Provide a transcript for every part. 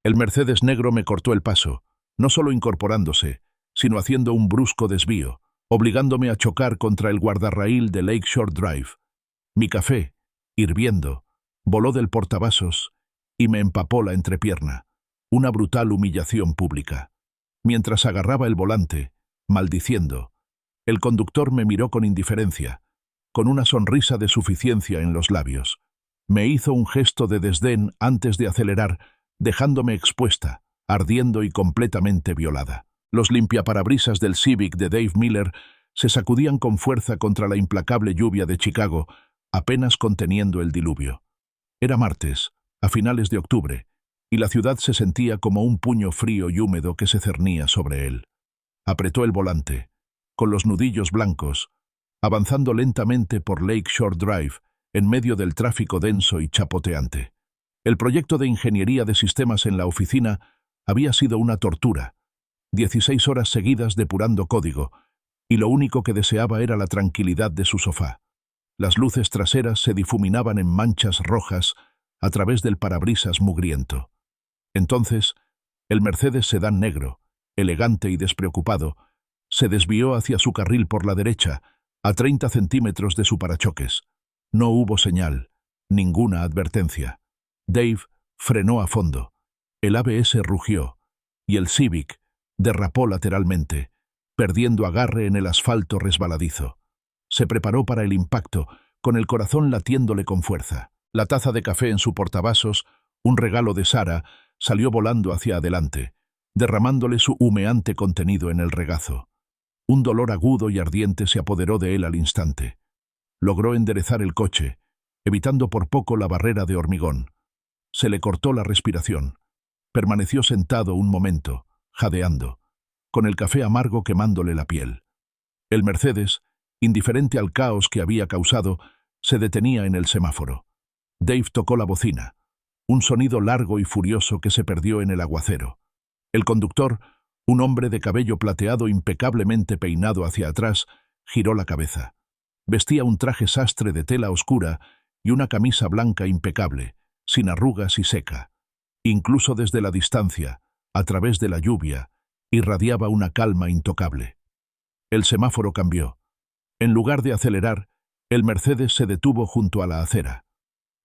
El Mercedes negro me cortó el paso, no solo incorporándose, sino haciendo un brusco desvío, obligándome a chocar contra el guardarraíl de Lakeshore Drive. Mi café, hirviendo, voló del portavasos y me empapó la entrepierna. Una brutal humillación pública. Mientras agarraba el volante, maldiciendo, el conductor me miró con indiferencia, con una sonrisa de suficiencia en los labios. Me hizo un gesto de desdén antes de acelerar, dejándome expuesta, ardiendo y completamente violada. Los limpiaparabrisas del Civic de Dave Miller se sacudían con fuerza contra la implacable lluvia de Chicago, apenas conteniendo el diluvio. Era martes, a finales de octubre, y la ciudad se sentía como un puño frío y húmedo que se cernía sobre él. Apretó el volante, con los nudillos blancos, avanzando lentamente por Lakeshore Drive, en medio del tráfico denso y chapoteante. El proyecto de ingeniería de sistemas en la oficina había sido una tortura. 16 horas seguidas depurando código, y lo único que deseaba era la tranquilidad de su sofá. Las luces traseras se difuminaban en manchas rojas a través del parabrisas mugriento. Entonces, el Mercedes sedán negro, elegante y despreocupado, se desvió hacia su carril por la derecha, a 30 centímetros de su parachoques. No hubo señal, ninguna advertencia. Dave frenó a fondo. El ABS rugió, y el Civic derrapó lateralmente, perdiendo agarre en el asfalto resbaladizo. Se preparó para el impacto, con el corazón latiéndole con fuerza. La taza de café en su portavasos, un regalo de Sara, salió volando hacia adelante, derramándole su humeante contenido en el regazo. Un dolor agudo y ardiente se apoderó de él al instante. Logró enderezar el coche, evitando por poco la barrera de hormigón. Se le cortó la respiración. Permaneció sentado un momento, jadeando, con el café amargo quemándole la piel. El Mercedes, indiferente al caos que había causado, se detenía en el semáforo. Dave tocó la bocina, un sonido largo y furioso que se perdió en el aguacero. El conductor, un hombre de cabello plateado impecablemente peinado hacia atrás, giró la cabeza. Vestía un traje sastre de tela oscura y una camisa blanca impecable, sin arrugas y seca. Incluso desde la distancia, a través de la lluvia, irradiaba una calma intocable. El semáforo cambió. En lugar de acelerar, el Mercedes se detuvo junto a la acera.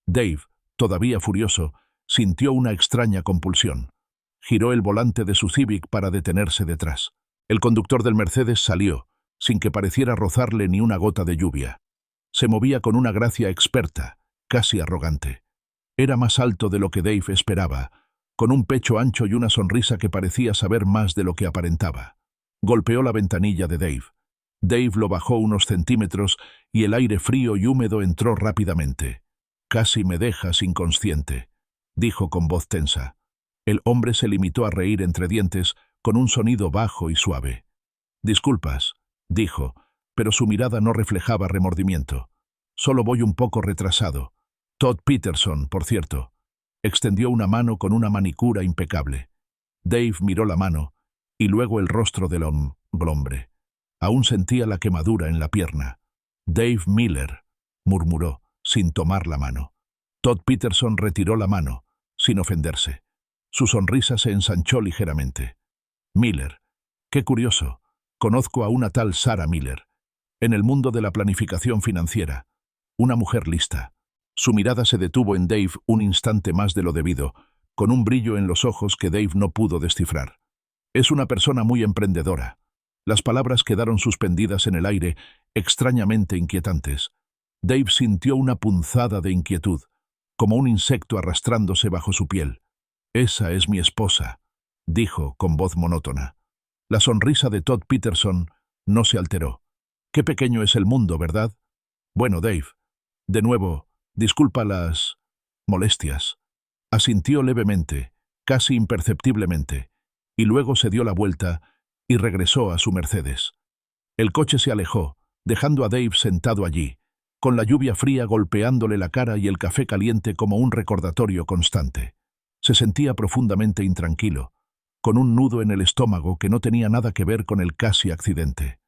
Dave, todavía furioso, sintió una extraña compulsión. Giró el volante de su Civic para detenerse detrás. El conductor del Mercedes salió, sin que pareciera rozarle ni una gota de lluvia. Se movía con una gracia experta, casi arrogante. Era más alto de lo que Dave esperaba, con un pecho ancho y una sonrisa que parecía saber más de lo que aparentaba. Golpeó la ventanilla de Dave. Dave lo bajó unos centímetros y el aire frío y húmedo entró rápidamente. «Casi me dejas inconsciente», dijo con voz tensa. El hombre se limitó a reír entre dientes, con un sonido bajo y suave. «Disculpas», dijo, pero su mirada no reflejaba remordimiento. «Solo voy un poco retrasado. Todd Peterson, por cierto». Extendió una mano con una manicura impecable. Dave miró la mano, y luego el rostro del hombre. Aún sentía la quemadura en la pierna. «Dave Miller», murmuró, sin tomar la mano. Todd Peterson retiró la mano, sin ofenderse. Su sonrisa se ensanchó ligeramente. «Miller. Qué curioso. Conozco a una tal Sara Miller. En el mundo de la planificación financiera. Una mujer lista». Su mirada se detuvo en Dave un instante más de lo debido, con un brillo en los ojos que Dave no pudo descifrar. «Es una persona muy emprendedora». Las palabras quedaron suspendidas en el aire, extrañamente inquietantes. Dave sintió una punzada de inquietud, como un insecto arrastrándose bajo su piel. «Esa es mi esposa», dijo con voz monótona. La sonrisa de Todd Peterson no se alteró. «Qué pequeño es el mundo, ¿verdad? Bueno, Dave, de nuevo, disculpa las molestias». Asintió levemente, casi imperceptiblemente, y luego se dio la vuelta y regresó a su Mercedes. El coche se alejó, dejando a Dave sentado allí, con la lluvia fría golpeándole la cara y el café caliente como un recordatorio constante. Se sentía profundamente intranquilo, con un nudo en el estómago que no tenía nada que ver con el casi accidente.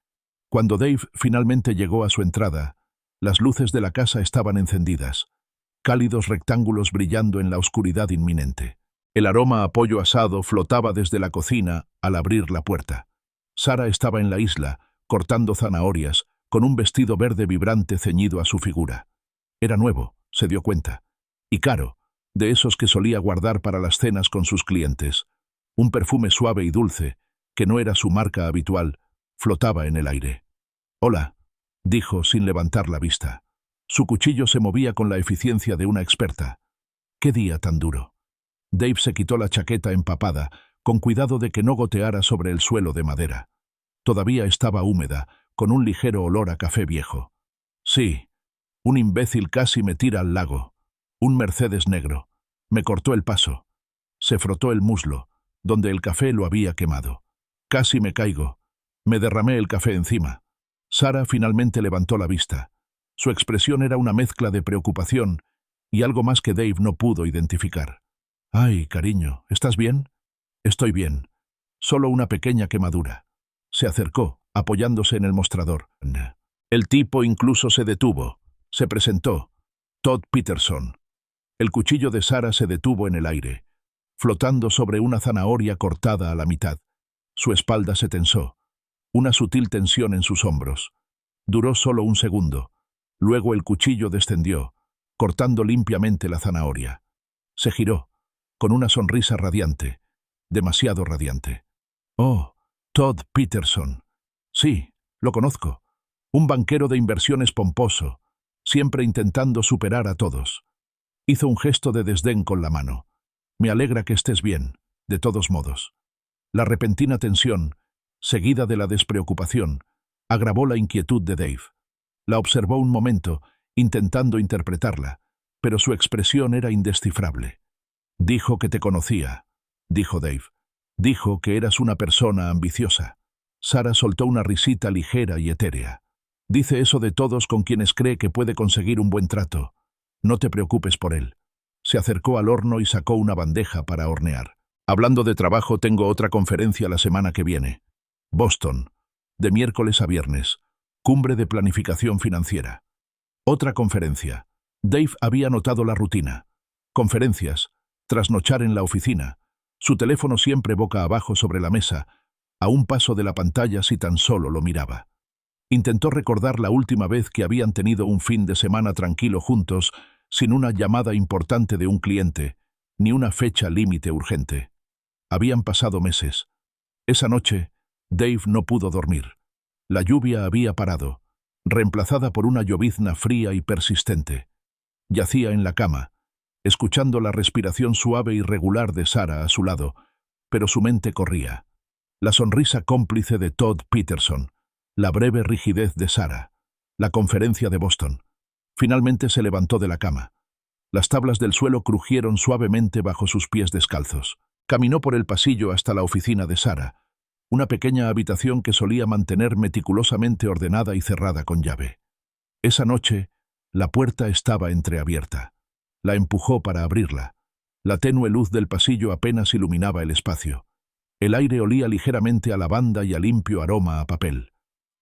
Cuando Dave finalmente llegó a su entrada, las luces de la casa estaban encendidas, cálidos rectángulos brillando en la oscuridad inminente. El aroma a pollo asado flotaba desde la cocina al abrir la puerta. Sara estaba en la isla, cortando zanahorias, con un vestido verde vibrante ceñido a su figura. Era nuevo, se dio cuenta, y caro, de esos que solía guardar para las cenas con sus clientes. Un perfume suave y dulce, que no era su marca habitual, flotaba en el aire. «Hola», dijo sin levantar la vista. Su cuchillo se movía con la eficiencia de una experta. «¿Qué día tan duro?». Dave se quitó la chaqueta empapada, con cuidado de que no goteara sobre el suelo de madera. Todavía estaba húmeda, con un ligero olor a café viejo. «Sí, un imbécil casi me tira al lago. Un Mercedes negro. Me cortó el paso». Se frotó el muslo, donde el café lo había quemado. «Casi me caigo. Me derramé el café encima». Sara finalmente levantó la vista. Su expresión era una mezcla de preocupación y algo más que Dave no pudo identificar. «Ay, cariño, ¿estás bien?» «Estoy bien. Solo una pequeña quemadura». Se acercó, apoyándose en el mostrador. El tipo incluso se detuvo. Se presentó. Todd Peterson. El cuchillo de Sara se detuvo en el aire, flotando sobre una zanahoria cortada a la mitad. Su espalda se tensó. Una sutil tensión en sus hombros. Duró solo un segundo. Luego el cuchillo descendió, cortando limpiamente la zanahoria. Se giró, con una sonrisa radiante, demasiado radiante. «Oh, Todd Peterson. Sí, lo conozco. Un banquero de inversiones pomposo, siempre intentando superar a todos». Hizo un gesto de desdén con la mano. «Me alegra que estés bien, de todos modos». La repentina tensión, seguida de la despreocupación, agravó la inquietud de Dave. La observó un momento, intentando interpretarla, pero su expresión era indescifrable. «Dijo que te conocía», dijo Dave. «Dijo que eras una persona ambiciosa». Sara soltó una risita ligera y etérea. «Dice eso de todos con quienes cree que puede conseguir un buen trato. No te preocupes por él». Se acercó al horno y sacó una bandeja para hornear. «Hablando de trabajo, tengo otra conferencia la semana que viene. Boston, de miércoles a viernes. Cumbre de planificación financiera». Otra conferencia. Dave había notado la rutina. Conferencias, trasnochar en la oficina, su teléfono siempre boca abajo sobre la mesa, a un paso de la pantalla si tan solo lo miraba. Intentó recordar la última vez que habían tenido un fin de semana tranquilo juntos, sin una llamada importante de un cliente, ni una fecha límite urgente. Habían pasado meses. Esa noche, Dave no pudo dormir. La lluvia había parado, reemplazada por una llovizna fría y persistente. Yacía en la cama, escuchando la respiración suave y regular de Sara a su lado, pero su mente corría. La sonrisa cómplice de Todd Peterson, la breve rigidez de Sara, la conferencia de Boston. Finalmente se levantó de la cama. Las tablas del suelo crujieron suavemente bajo sus pies descalzos. Caminó por el pasillo hasta la oficina de Sara, una pequeña habitación que solía mantener meticulosamente ordenada y cerrada con llave. Esa noche, la puerta estaba entreabierta. La empujó para abrirla. La tenue luz del pasillo apenas iluminaba el espacio. El aire olía ligeramente a lavanda y a limpio aroma a papel.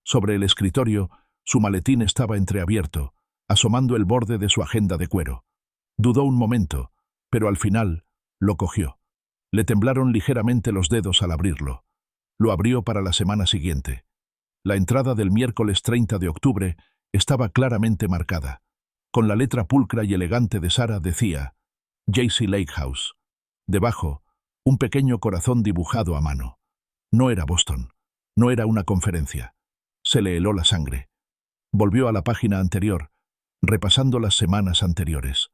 Sobre el escritorio, su maletín estaba entreabierto, asomando el borde de su agenda de cuero. Dudó un momento, pero al final lo cogió. Le temblaron ligeramente los dedos al abrirlo. Lo abrió para la semana siguiente. La entrada del miércoles 30 de octubre estaba claramente marcada. Con la letra pulcra y elegante de Sara decía «J.C. Lakehouse». Debajo, un pequeño corazón dibujado a mano. No era Boston. No era una conferencia. Se le heló la sangre. Volvió a la página anterior, repasando las semanas anteriores.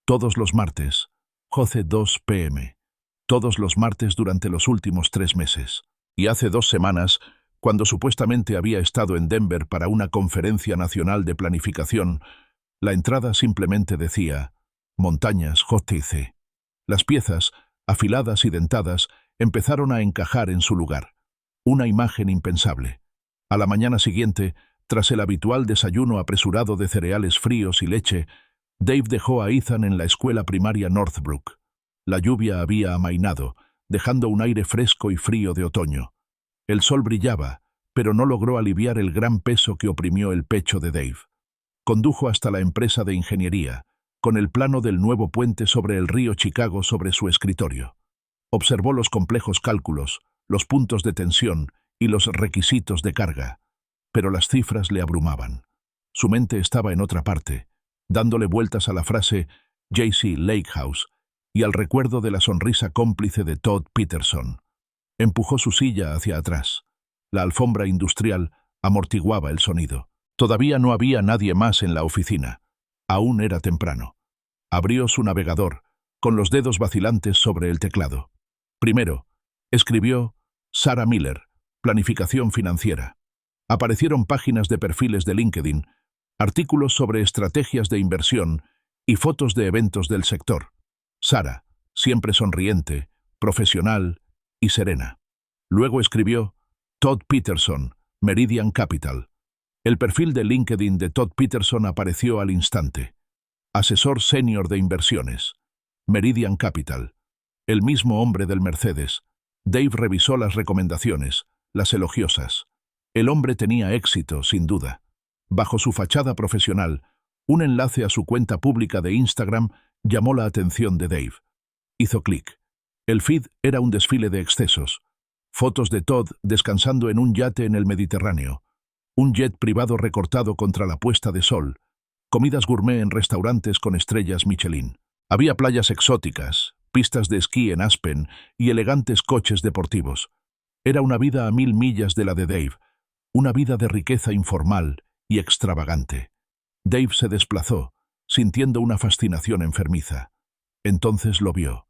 Todos los martes, 2 p.m. Todos los martes durante los últimos 3 meses. Y hace 2 semanas, cuando supuestamente había estado en Denver para una conferencia nacional de planificación, la entrada simplemente decía «Montañas JTC». Las piezas, afiladas y dentadas, empezaron a encajar en su lugar. Una imagen impensable. A la mañana siguiente, tras el habitual desayuno apresurado de cereales fríos y leche, Dave dejó a Ethan en la escuela primaria Northbrook. La lluvia había amainado, dejando un aire fresco y frío de otoño. El sol brillaba, pero no logró aliviar el gran peso que oprimió el pecho de Dave. Condujo hasta la empresa de ingeniería, con el plano del nuevo puente sobre el río Chicago sobre su escritorio. Observó los complejos cálculos, los puntos de tensión y los requisitos de carga, pero las cifras le abrumaban. Su mente estaba en otra parte, dándole vueltas a la frase J.C. Lakehouse y al recuerdo de la sonrisa cómplice de Todd Peterson. Empujó su silla hacia atrás. La alfombra industrial amortiguaba el sonido. Todavía no había nadie más en la oficina. Aún era temprano. Abrió su navegador, con los dedos vacilantes sobre el teclado. Primero, escribió Sarah Miller, planificación financiera. Aparecieron páginas de perfiles de LinkedIn, artículos sobre estrategias de inversión y fotos de eventos del sector. Sarah, siempre sonriente, profesional y serena. Luego escribió Todd Peterson, Meridian Capital. El perfil de LinkedIn de Todd Peterson apareció al instante. Asesor senior de inversiones. Meridian Capital. El mismo hombre del Mercedes. Dave revisó las recomendaciones, las elogiosas. El hombre tenía éxito, sin duda. Bajo su fachada profesional, un enlace a su cuenta pública de Instagram llamó la atención de Dave. Hizo clic. El feed era un desfile de excesos. Fotos de Todd descansando en un yate en el Mediterráneo. Un jet privado recortado contra la puesta de sol. Comidas gourmet en restaurantes con estrellas Michelin. Había playas exóticas, pistas de esquí en Aspen y elegantes coches deportivos. Era una vida a 1000 millas de la de Dave, una vida de riqueza informal y extravagante. Dave se desplazó, sintiendo una fascinación enfermiza. Entonces lo vio.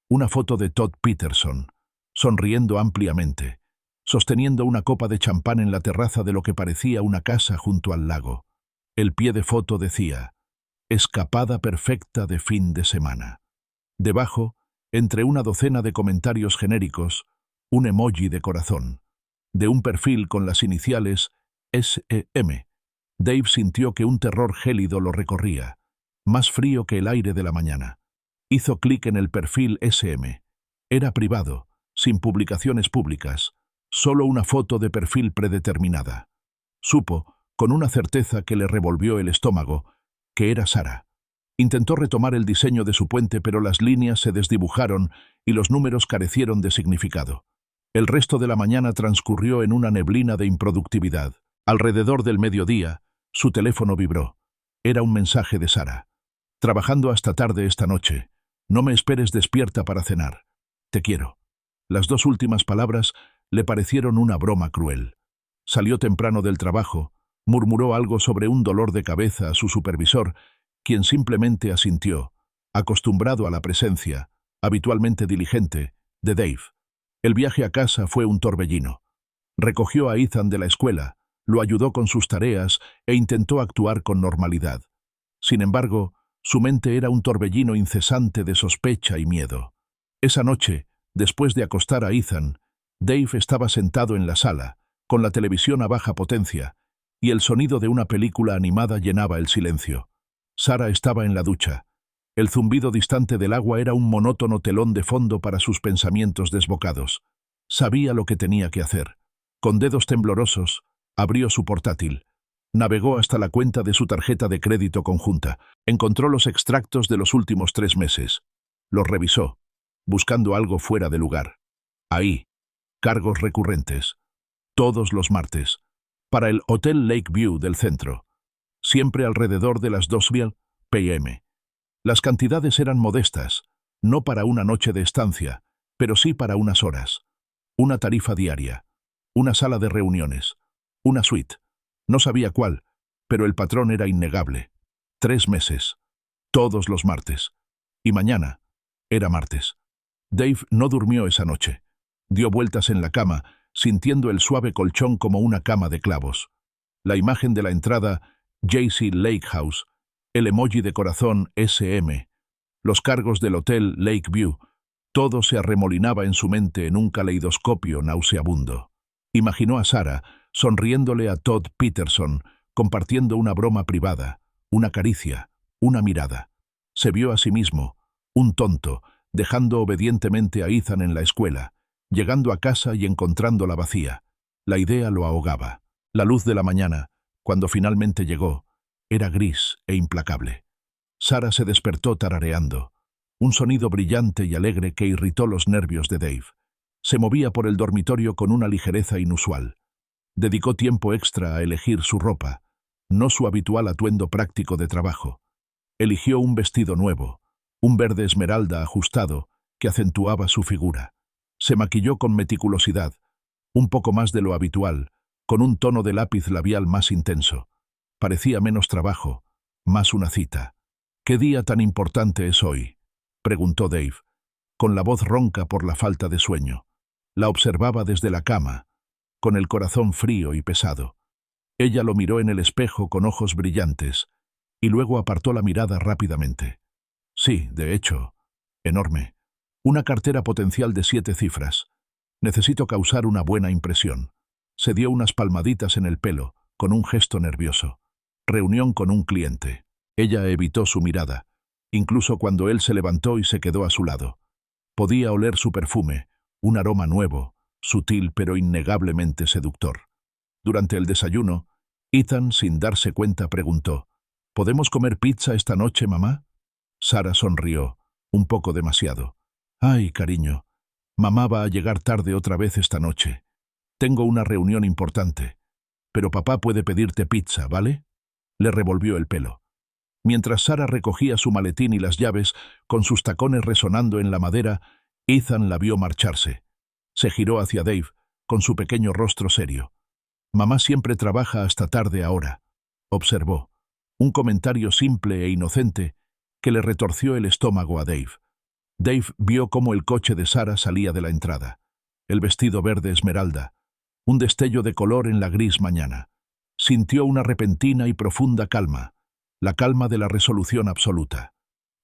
Una foto de Todd Peterson, sonriendo ampliamente, sosteniendo una copa de champán en la terraza de lo que parecía una casa junto al lago. El pie de foto decía, escapada perfecta de fin de semana. Debajo, entre una docena de comentarios genéricos, un emoji de corazón. De un perfil con las iniciales S.E.M. Dave sintió que un terror gélido lo recorría, más frío que el aire de la mañana. Hizo clic en el perfil S.M. Era privado, sin publicaciones públicas, solo una foto de perfil predeterminada. Supo, con una certeza que le revolvió el estómago, que era Sarah. Intentó retomar el diseño de su puente, pero las líneas se desdibujaron y los números carecieron de significado. El resto de la mañana transcurrió en una neblina de improductividad. Alrededor del mediodía, su teléfono vibró. Era un mensaje de Sarah. Trabajando hasta tarde esta noche. No me esperes despierta para cenar. Te quiero. Las dos últimas palabras le parecieron una broma cruel. Salió temprano del trabajo, murmuró algo sobre un dolor de cabeza a su supervisor, quien simplemente asintió, acostumbrado a la presencia, habitualmente diligente, de Dave. El viaje a casa fue un torbellino. Recogió a Ethan de la escuela, lo ayudó con sus tareas e intentó actuar con normalidad. Sin embargo, su mente era un torbellino incesante de sospecha y miedo. Esa noche, después de acostar a Ethan, Dave estaba sentado en la sala, con la televisión a baja potencia, y el sonido de una película animada llenaba el silencio. Sarah estaba en la ducha. El zumbido distante del agua era un monótono telón de fondo para sus pensamientos desbocados. Sabía lo que tenía que hacer. Con dedos temblorosos, abrió su portátil. Navegó hasta la cuenta de su tarjeta de crédito conjunta. Encontró los extractos de los últimos 3 meses. Los revisó, buscando algo fuera de lugar. Ahí, cargos recurrentes. Todos los martes. Para el Hotel Lakeview del centro. Siempre alrededor de las 2 p.m. Las cantidades eran modestas, no para una noche de estancia, pero sí para unas horas. Una tarifa diaria. Una sala de reuniones. Una suite. No sabía cuál, pero el patrón era innegable. 3 meses. Todos los martes. Y mañana era martes. Dave no durmió esa noche. Dio vueltas en la cama, sintiendo el suave colchón como una cama de clavos. La imagen de la entrada, J.C. Lakehouse, el emoji de corazón S.M., los cargos del Hotel Lakeview, todo se arremolinaba en su mente en un caleidoscopio nauseabundo. Imaginó a Sarah, sonriéndole a Todd Peterson, compartiendo una broma privada, una caricia, una mirada. Se vio a sí mismo, un tonto, dejando obedientemente a Ethan en la escuela, llegando a casa y encontrándola vacía. La idea lo ahogaba. La luz de la mañana, cuando finalmente llegó, era gris e implacable. Sarah se despertó tarareando. un sonido brillante y alegre que irritó los nervios de Dave. Se movía por el dormitorio con una ligereza inusual. Dedicó tiempo extra a elegir su ropa, no su habitual atuendo práctico de trabajo. Eligió un vestido nuevo, un verde esmeralda ajustado que acentuaba su figura. Se maquilló con meticulosidad, un poco más de lo habitual, con un tono de lápiz labial más intenso. Parecía menos trabajo, más una cita. «¿Qué día tan importante es hoy?», preguntó Dave, con la voz ronca por la falta de sueño. La observaba desde la cama, con el corazón frío y pesado. Ella lo miró en el espejo con ojos brillantes, y luego apartó la mirada rápidamente. «Sí, de hecho, enorme. Una cartera potencial de 7 cifras. Necesito causar una buena impresión». Se dio unas palmaditas en el pelo, con un gesto nervioso. Reunión con un cliente. Ella evitó su mirada, incluso cuando él se levantó y se quedó a su lado. Podía oler su perfume, un aroma nuevo, sutil pero innegablemente seductor. Durante el desayuno, Ethan, sin darse cuenta, preguntó: «¿Podemos comer pizza esta noche, mamá?». Sara sonrió, un poco demasiado. «Ay, cariño, mamá va a llegar tarde otra vez esta noche. Tengo una reunión importante, pero papá puede pedirte pizza, ¿vale?». Le revolvió el pelo. Mientras Sara recogía su maletín y las llaves, con sus tacones resonando en la madera, Ethan la vio marcharse. Se giró hacia Dave, con su pequeño rostro serio. «Mamá siempre trabaja hasta tarde ahora», observó. Un comentario simple e inocente que le retorció el estómago a Dave. Dave vio cómo el coche de Sara salía de la entrada. El vestido verde esmeralda, un destello de color en la gris mañana. Sintió una repentina y profunda calma, la calma de la resolución absoluta.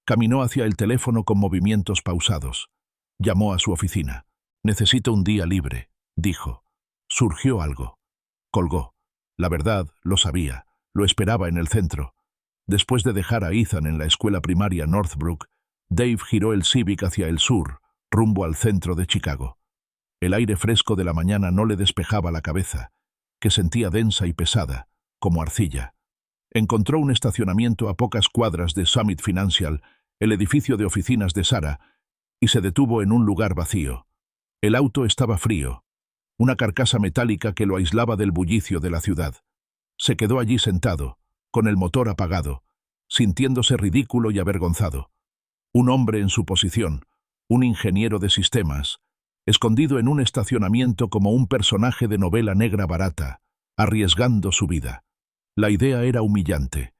Caminó hacia el teléfono con movimientos pausados. Llamó a su oficina. «Necesito un día libre», dijo. Surgió algo. Colgó. La verdad, lo sabía, lo esperaba en el centro. Después de dejar a Ethan en la escuela primaria Northbrook, Dave giró el Civic hacia el sur, rumbo al centro de Chicago. El aire fresco de la mañana no le despejaba la cabeza, que sentía densa y pesada, como arcilla. Encontró un estacionamiento a pocas cuadras de Summit Financial, el edificio de oficinas de Sara, y se detuvo en un lugar vacío. El auto estaba frío, una carcasa metálica que lo aislaba del bullicio de la ciudad. Se quedó allí sentado, con el motor apagado, sintiéndose ridículo y avergonzado. Un hombre en su posición, un ingeniero de sistemas, escondido en un estacionamiento como un personaje de novela negra barata, arriesgando su vida. La idea era humillante.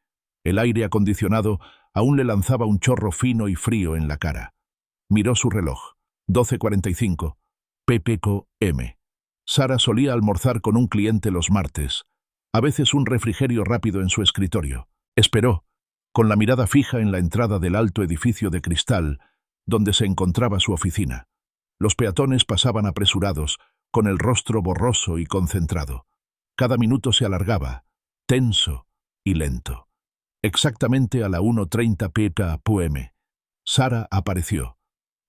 El aire acondicionado aún le lanzaba un chorro fino y frío en la cara. Miró su reloj. 12:45. ppm. Sara solía almorzar con un cliente los martes, a veces un refrigerio rápido en su escritorio. Esperó, con la mirada fija en la entrada del alto edificio de cristal, donde se encontraba su oficina. Los peatones pasaban apresurados, con el rostro borroso y concentrado. Cada minuto se alargaba, tenso y lento. Exactamente a la 1:30 ppm. Sara apareció.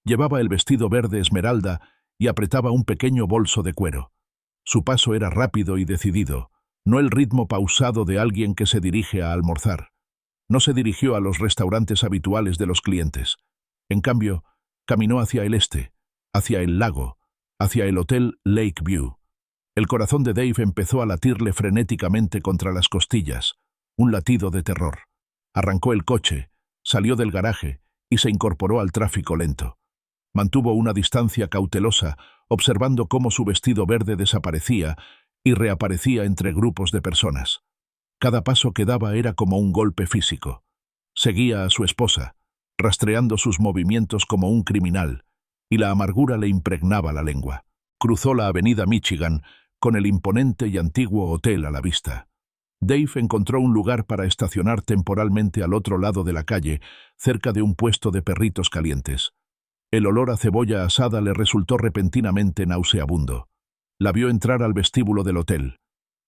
Llevaba el vestido verde esmeralda y apretaba un pequeño bolso de cuero. Su paso era rápido y decidido, no el ritmo pausado de alguien que se dirige a almorzar. No se dirigió a los restaurantes habituales de los clientes. En cambio, caminó hacia el este, hacia el lago, hacia el Hotel Lakeview. El corazón de Dave empezó a latirle frenéticamente contra las costillas, un latido de terror. Arrancó el coche, salió del garaje y se incorporó al tráfico lento. Mantuvo una distancia cautelosa, observando cómo su vestido verde desaparecía y reaparecía entre grupos de personas. Cada paso que daba era como un golpe físico. Seguía a su esposa, rastreando sus movimientos como un criminal, y la amargura le impregnaba la lengua. Cruzó la avenida Michigan, con el imponente y antiguo hotel a la vista. Dave encontró un lugar para estacionar temporalmente al otro lado de la calle, cerca de un puesto de perritos calientes. El olor a cebolla asada le resultó repentinamente nauseabundo. La vio entrar al vestíbulo del hotel.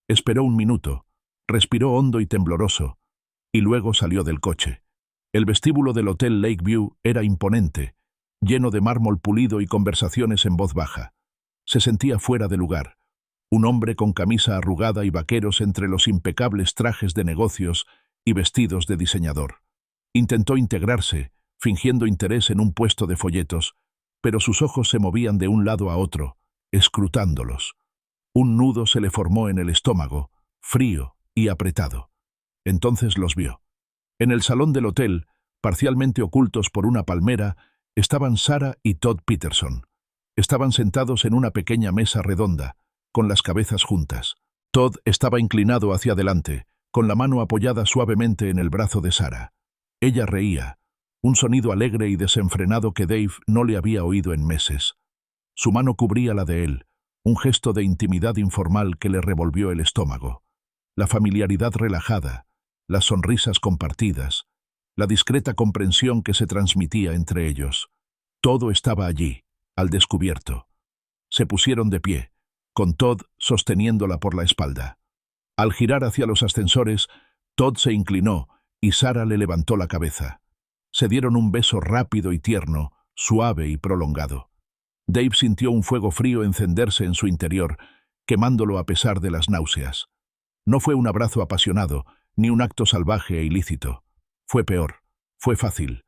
Esperó un minuto, respiró hondo y tembloroso, y luego salió del coche. El vestíbulo del Hotel Lakeview era imponente, lleno de mármol pulido y conversaciones en voz baja. Se sentía fuera de lugar. Un hombre con camisa arrugada y vaqueros entre los impecables trajes de negocios y vestidos de diseñador. Intentó integrarse, fingiendo interés en un puesto de folletos, pero sus ojos se movían de un lado a otro, escrutándolos. Un nudo se le formó en el estómago, frío y apretado. Entonces los vio. En el salón del hotel, parcialmente ocultos por una palmera, estaban Sarah y Todd Peterson. Estaban sentados en una pequeña mesa redonda, con las cabezas juntas. Todd estaba inclinado hacia adelante, con la mano apoyada suavemente en el brazo de Sarah. Ella reía, un sonido alegre y desenfrenado que Dave no le había oído en meses. Su mano cubría la de él, un gesto de intimidad informal que le revolvió el estómago. La familiaridad relajada, las sonrisas compartidas, la discreta comprensión que se transmitía entre ellos. Todo estaba allí, al descubierto. Se pusieron de pie, con Todd sosteniéndola por la espalda. Al girar hacia los ascensores, Todd se inclinó y Sarah le levantó la cabeza. Se dieron un beso rápido y tierno, suave y prolongado. Dave sintió un fuego frío encenderse en su interior, quemándolo a pesar de las náuseas. No fue un abrazo apasionado, ni un acto salvaje e ilícito. Fue peor, fue fácil,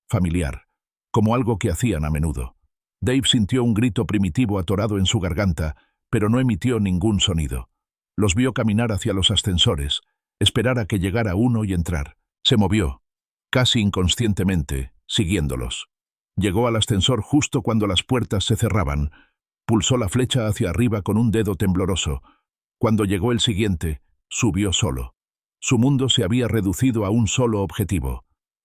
familiar, como algo que hacían a menudo. Dave sintió un grito primitivo atorado en su garganta, pero no emitió ningún sonido. Los vio caminar hacia los ascensores, esperar a que llegara uno y entrar. Se movió, casi inconscientemente, siguiéndolos. Llegó al ascensor justo cuando las puertas se cerraban. Pulsó la flecha hacia arriba con un dedo tembloroso. Cuando llegó el siguiente, subió solo. Su mundo se había reducido a un solo objetivo: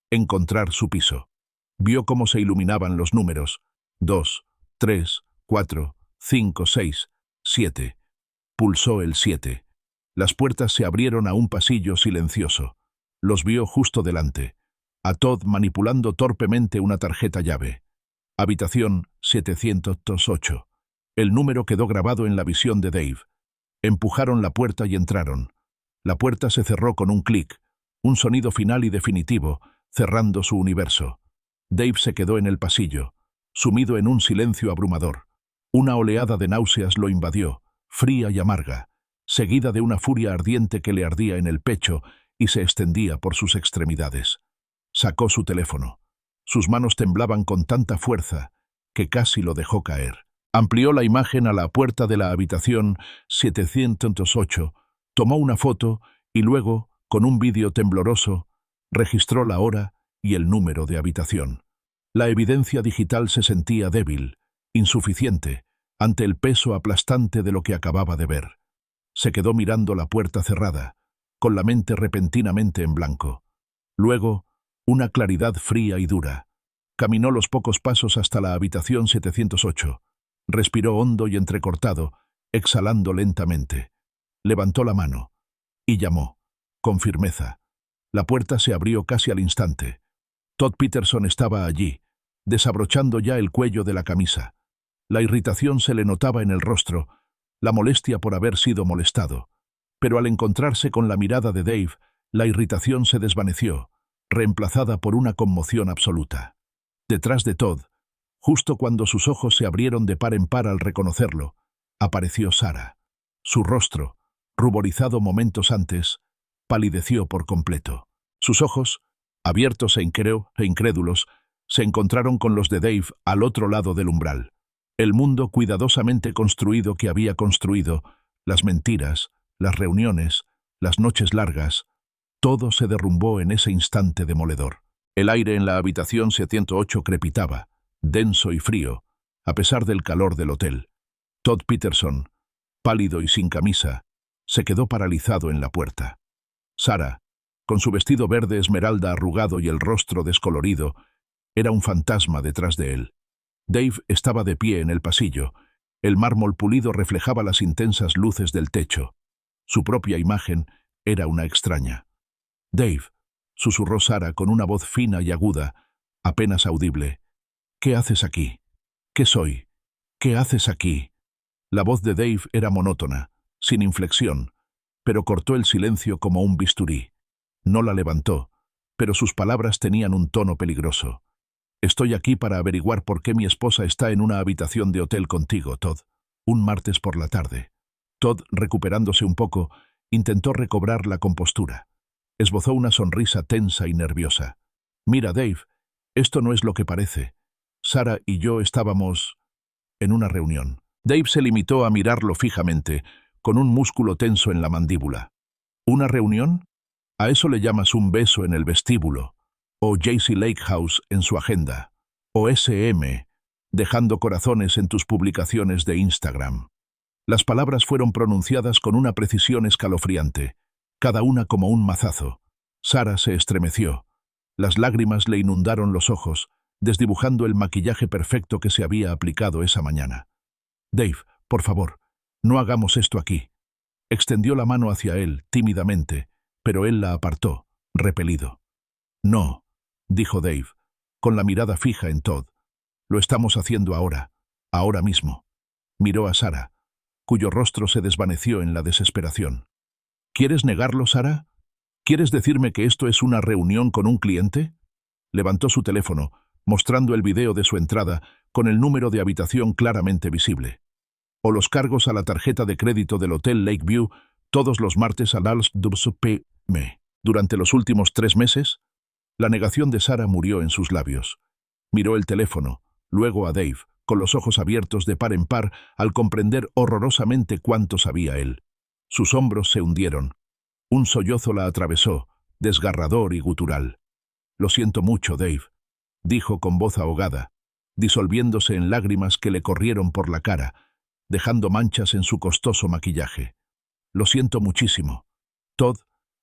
encontrar su piso. Vio cómo se iluminaban los números: 2, 3, 4, 5, 6, 7. Pulsó el 7. Las puertas se abrieron a un pasillo silencioso. Los vio justo delante, a Todd manipulando torpemente una tarjeta llave. Habitación 708. El número quedó grabado en la visión de Dave. Empujaron la puerta y entraron. La puerta se cerró con un clic, un sonido final y definitivo, cerrando su universo. Dave se quedó en el pasillo, sumido en un silencio abrumador. Una oleada de náuseas lo invadió, fría y amarga, seguida de una furia ardiente que le ardía en el pecho y se extendía por sus extremidades. Sacó su teléfono. Sus manos temblaban con tanta fuerza que casi lo dejó caer. Amplió la imagen a la puerta de la habitación 708, tomó una foto y luego, con un vídeo tembloroso, registró la hora y el número de habitación. La evidencia digital se sentía débil, insuficiente, ante el peso aplastante de lo que acababa de ver. Se quedó mirando la puerta cerrada, con la mente repentinamente en blanco. Luego, una claridad fría y dura. Caminó los pocos pasos hasta la habitación 708. Respiró hondo y entrecortado, exhalando lentamente. Levantó la mano y llamó, con firmeza. La puerta se abrió casi al instante. Todd Peterson estaba allí, desabrochando ya el cuello de la camisa. La irritación se le notaba en el rostro, la molestia por haber sido molestado. Pero al encontrarse con la mirada de Dave, la irritación se desvaneció, reemplazada por una conmoción absoluta. Detrás de Todd, justo cuando sus ojos se abrieron de par en par al reconocerlo, apareció Sarah. Su rostro, ruborizado momentos antes, palideció por completo. Sus ojos, abiertos e incrédulos, se encontraron con los de Dave al otro lado del umbral. El mundo cuidadosamente construido que había construido, las mentiras, las reuniones, las noches largas, todo se derrumbó en ese instante demoledor. El aire en la habitación 708 crepitaba, denso y frío, a pesar del calor del hotel. Todd Peterson, pálido y sin camisa, se quedó paralizado en la puerta. Sarah, con su vestido verde esmeralda arrugado y el rostro descolorido, era un fantasma detrás de él. Dave estaba de pie en el pasillo. El mármol pulido reflejaba las intensas luces del techo. Su propia imagen era una extraña. «Dave», susurró Sarah con una voz fina y aguda, apenas audible. «¿Qué haces aquí? ¿Qué soy? ¿Qué haces aquí?» La voz de Dave era monótona, sin inflexión, pero cortó el silencio como un bisturí. No la levantó, pero sus palabras tenían un tono peligroso. «Estoy aquí para averiguar por qué mi esposa está en una habitación de hotel contigo, Todd. Un martes por la tarde». Todd, recuperándose un poco, intentó recobrar la compostura. Esbozó una sonrisa tensa y nerviosa. «Mira, Dave, Esto no es lo que parece. Sara y yo estábamos en una reunión. Dave se limitó a mirarlo fijamente, con un músculo tenso en la mandíbula. ¿Una reunión? A eso le llamas un beso en el vestíbulo, o JC Lake House en su agenda, o SM, dejando corazones en tus publicaciones de Instagram. Las palabras fueron pronunciadas con una precisión escalofriante, cada una como un mazazo. Sara se estremeció. Las lágrimas le inundaron los ojos, desdibujando el maquillaje perfecto que se había aplicado esa mañana. Dave, por favor, no hagamos esto aquí. Extendió la mano hacia él, tímidamente, pero él la apartó, repelido. No, dijo Dave, con la mirada fija en Todd. Lo estamos haciendo ahora, ahora mismo. Miró a Sara, cuyo rostro se desvaneció en la desesperación. ¿Quieres negarlo, Sara? ¿Quieres decirme que esto es una reunión con un cliente? Levantó su teléfono, mostrando el video de su entrada, con el número de habitación claramente visible. O los cargos a la tarjeta de crédito del Hotel Lakeview todos los martes a las 2 p.m. Durante los últimos 3 meses, la negación de Sara murió en sus labios. Miró el teléfono, luego a Dave, con los ojos abiertos de par en par al comprender horrorosamente cuánto sabía él. Sus hombros se hundieron. Un sollozo la atravesó, desgarrador y gutural. «Lo siento mucho, Dave», dijo con voz ahogada, disolviéndose en lágrimas que le corrieron por la cara, dejando manchas en su costoso maquillaje. «Lo siento muchísimo». Todd,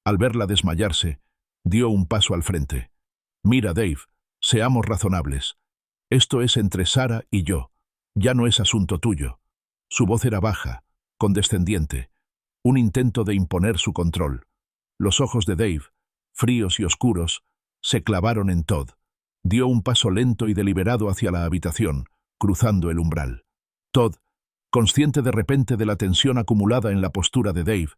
al verla desmayarse, dio un paso al frente. «Mira, Dave, seamos razonables. Esto es entre Sara y yo. Ya no es asunto tuyo». Su voz era baja, condescendiente, un intento de imponer su control. Los ojos de Dave, fríos y oscuros, se clavaron en Todd. Dio un paso lento y deliberado hacia la habitación, cruzando el umbral. Todd, consciente de repente de la tensión acumulada en la postura de Dave,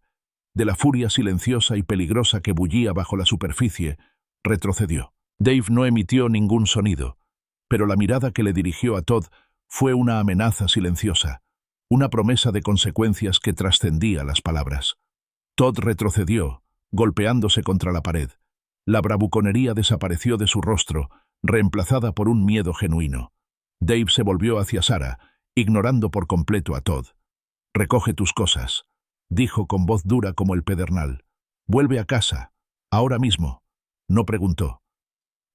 de la furia silenciosa y peligrosa que bullía bajo la superficie, retrocedió. Dave no emitió ningún sonido, pero la mirada que le dirigió a Todd fue una amenaza silenciosa, una promesa de consecuencias que trascendía las palabras. Todd retrocedió, golpeándose contra la pared. La bravuconería desapareció de su rostro, reemplazada por un miedo genuino. Dave se volvió hacia Sara, ignorando por completo a Todd. «Recoge tus cosas», dijo con voz dura como el pedernal. «Vuelve a casa, ahora mismo». No preguntó.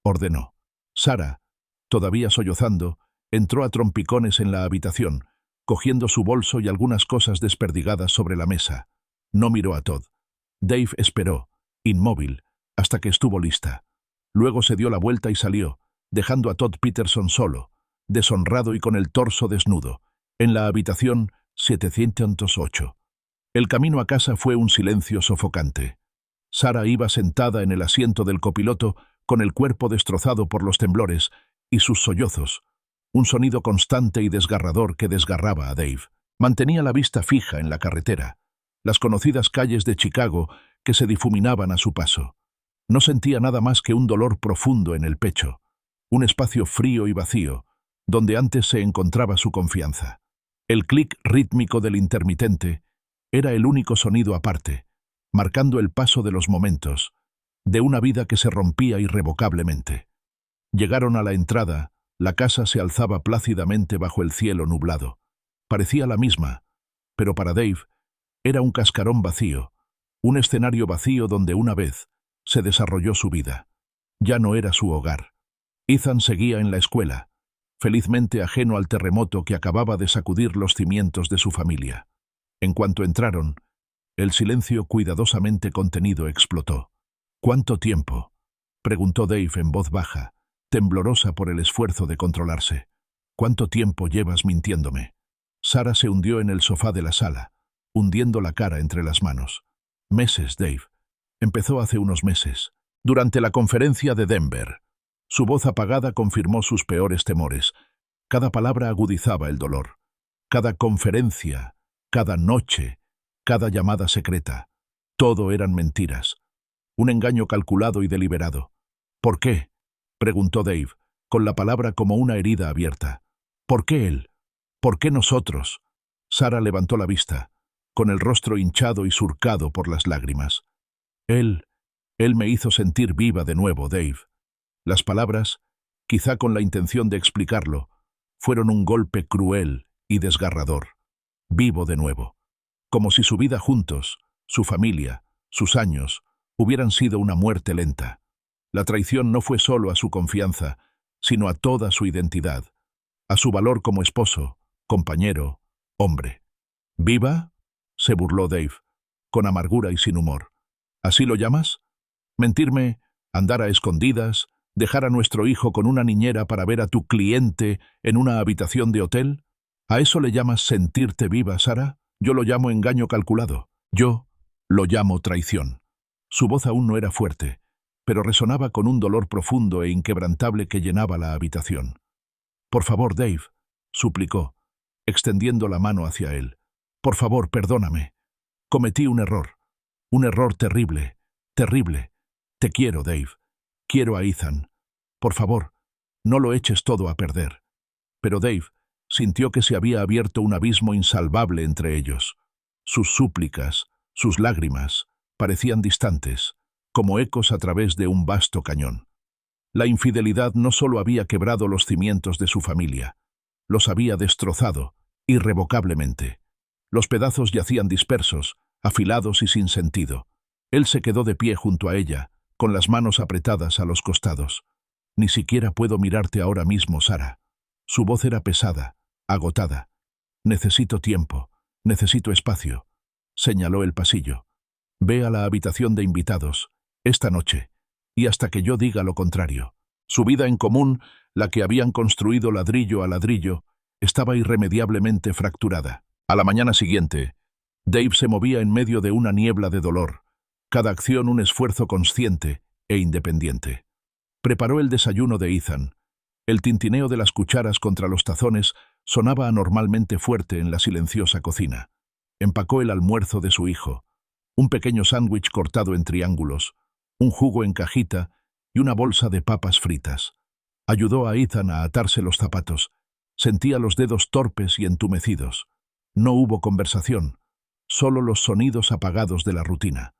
Ordenó. Sara, todavía sollozando, entró a trompicones en la habitación, cogiendo su bolso y algunas cosas desperdigadas sobre la mesa. No miró a Todd. Dave esperó, inmóvil, hasta que estuvo lista. Luego se dio la vuelta y salió, dejando a Todd Peterson solo, deshonrado y con el torso desnudo, en la habitación 708. El camino a casa fue un silencio sofocante. Sara iba sentada en el asiento del copiloto, con el cuerpo destrozado por los temblores y sus sollozos, un sonido constante y desgarrador que desgarraba a Dave. Mantenía la vista fija en la carretera, las conocidas calles de Chicago que se difuminaban a su paso. No sentía nada más que un dolor profundo en el pecho, un espacio frío y vacío, donde antes se encontraba su confianza. El clic rítmico del intermitente era el único sonido aparte, marcando el paso de los momentos, de una vida que se rompía irrevocablemente. Llegaron a la entrada, la casa se alzaba plácidamente bajo el cielo nublado. Parecía la misma, pero para Dave era un cascarón vacío, un escenario vacío donde una vez se desarrolló su vida. Ya no era su hogar. Ethan seguía en la escuela, felizmente ajeno al terremoto que acababa de sacudir los cimientos de su familia. En cuanto entraron, el silencio cuidadosamente contenido explotó. «¿Cuánto tiempo?», preguntó Dave en voz baja, temblorosa por el esfuerzo de controlarse. «¿Cuánto tiempo llevas mintiéndome?». Sara se hundió en el sofá de la sala, hundiendo la cara entre las manos. «Meses, Dave. Empezó hace unos meses, durante la conferencia de Denver». Su voz apagada confirmó sus peores temores. Cada palabra agudizaba el dolor. Cada conferencia, cada noche, cada llamada secreta. Todo eran mentiras. Un engaño calculado y deliberado. «¿Por qué?», preguntó Dave, con la palabra como una herida abierta. «¿Por qué él? ¿Por qué nosotros?». Sara levantó la vista, con el rostro hinchado y surcado por las lágrimas. Él me hizo sentir viva de nuevo, Dave». Las palabras, quizá con la intención de explicarlo, fueron un golpe cruel y desgarrador, vivo de nuevo, como si su vida juntos, su familia, sus años, hubieran sido una muerte lenta. La traición no fue solo a su confianza, sino a toda su identidad, a su valor como esposo, compañero, hombre. ¿Viva?, se burló Dave, con amargura y sin humor. ¿Así lo llamas? ¿Mentirme, andar a escondidas, dejar a nuestro hijo con una niñera para ver a tu cliente en una habitación de hotel? ¿A eso le llamas sentirte viva, Sara? Yo lo llamo engaño calculado. Yo lo llamo traición. Su voz aún no era fuerte, pero resonaba con un dolor profundo e inquebrantable que llenaba la habitación. «Por favor, Dave», suplicó, extendiendo la mano hacia él. «Por favor, perdóname. Cometí un error terrible, terrible. Te quiero, Dave. Quiero a Ethan. Por favor, no lo eches todo a perder». Pero Dave sintió que se había abierto un abismo insalvable entre ellos. Sus súplicas, sus lágrimas, parecían distantes, como ecos a través de un vasto cañón. La infidelidad no solo había quebrado los cimientos de su familia, los había destrozado, irrevocablemente. Los pedazos yacían dispersos, afilados y sin sentido. Él se quedó de pie junto a ella, con las manos apretadas a los costados. «Ni siquiera puedo mirarte ahora mismo, Sara». Su voz era pesada, agotada. «Necesito tiempo, necesito espacio», señaló el pasillo. «Ve a la habitación de invitados, esta noche, y hasta que yo diga lo contrario». Su vida en común, la que habían construido ladrillo a ladrillo, estaba irremediablemente fracturada. A la mañana siguiente, Dave se movía en medio de una niebla de dolor, cada acción un esfuerzo consciente e independiente. Preparó el desayuno de Ethan. El tintineo de las cucharas contra los tazones sonaba anormalmente fuerte en la silenciosa cocina. Empacó el almuerzo de su hijo, un pequeño sándwich cortado en triángulos, un jugo en cajita y una bolsa de papas fritas. Ayudó a Ethan a atarse los zapatos. Sentía los dedos torpes y entumecidos. No hubo conversación, solo los sonidos apagados de la rutina.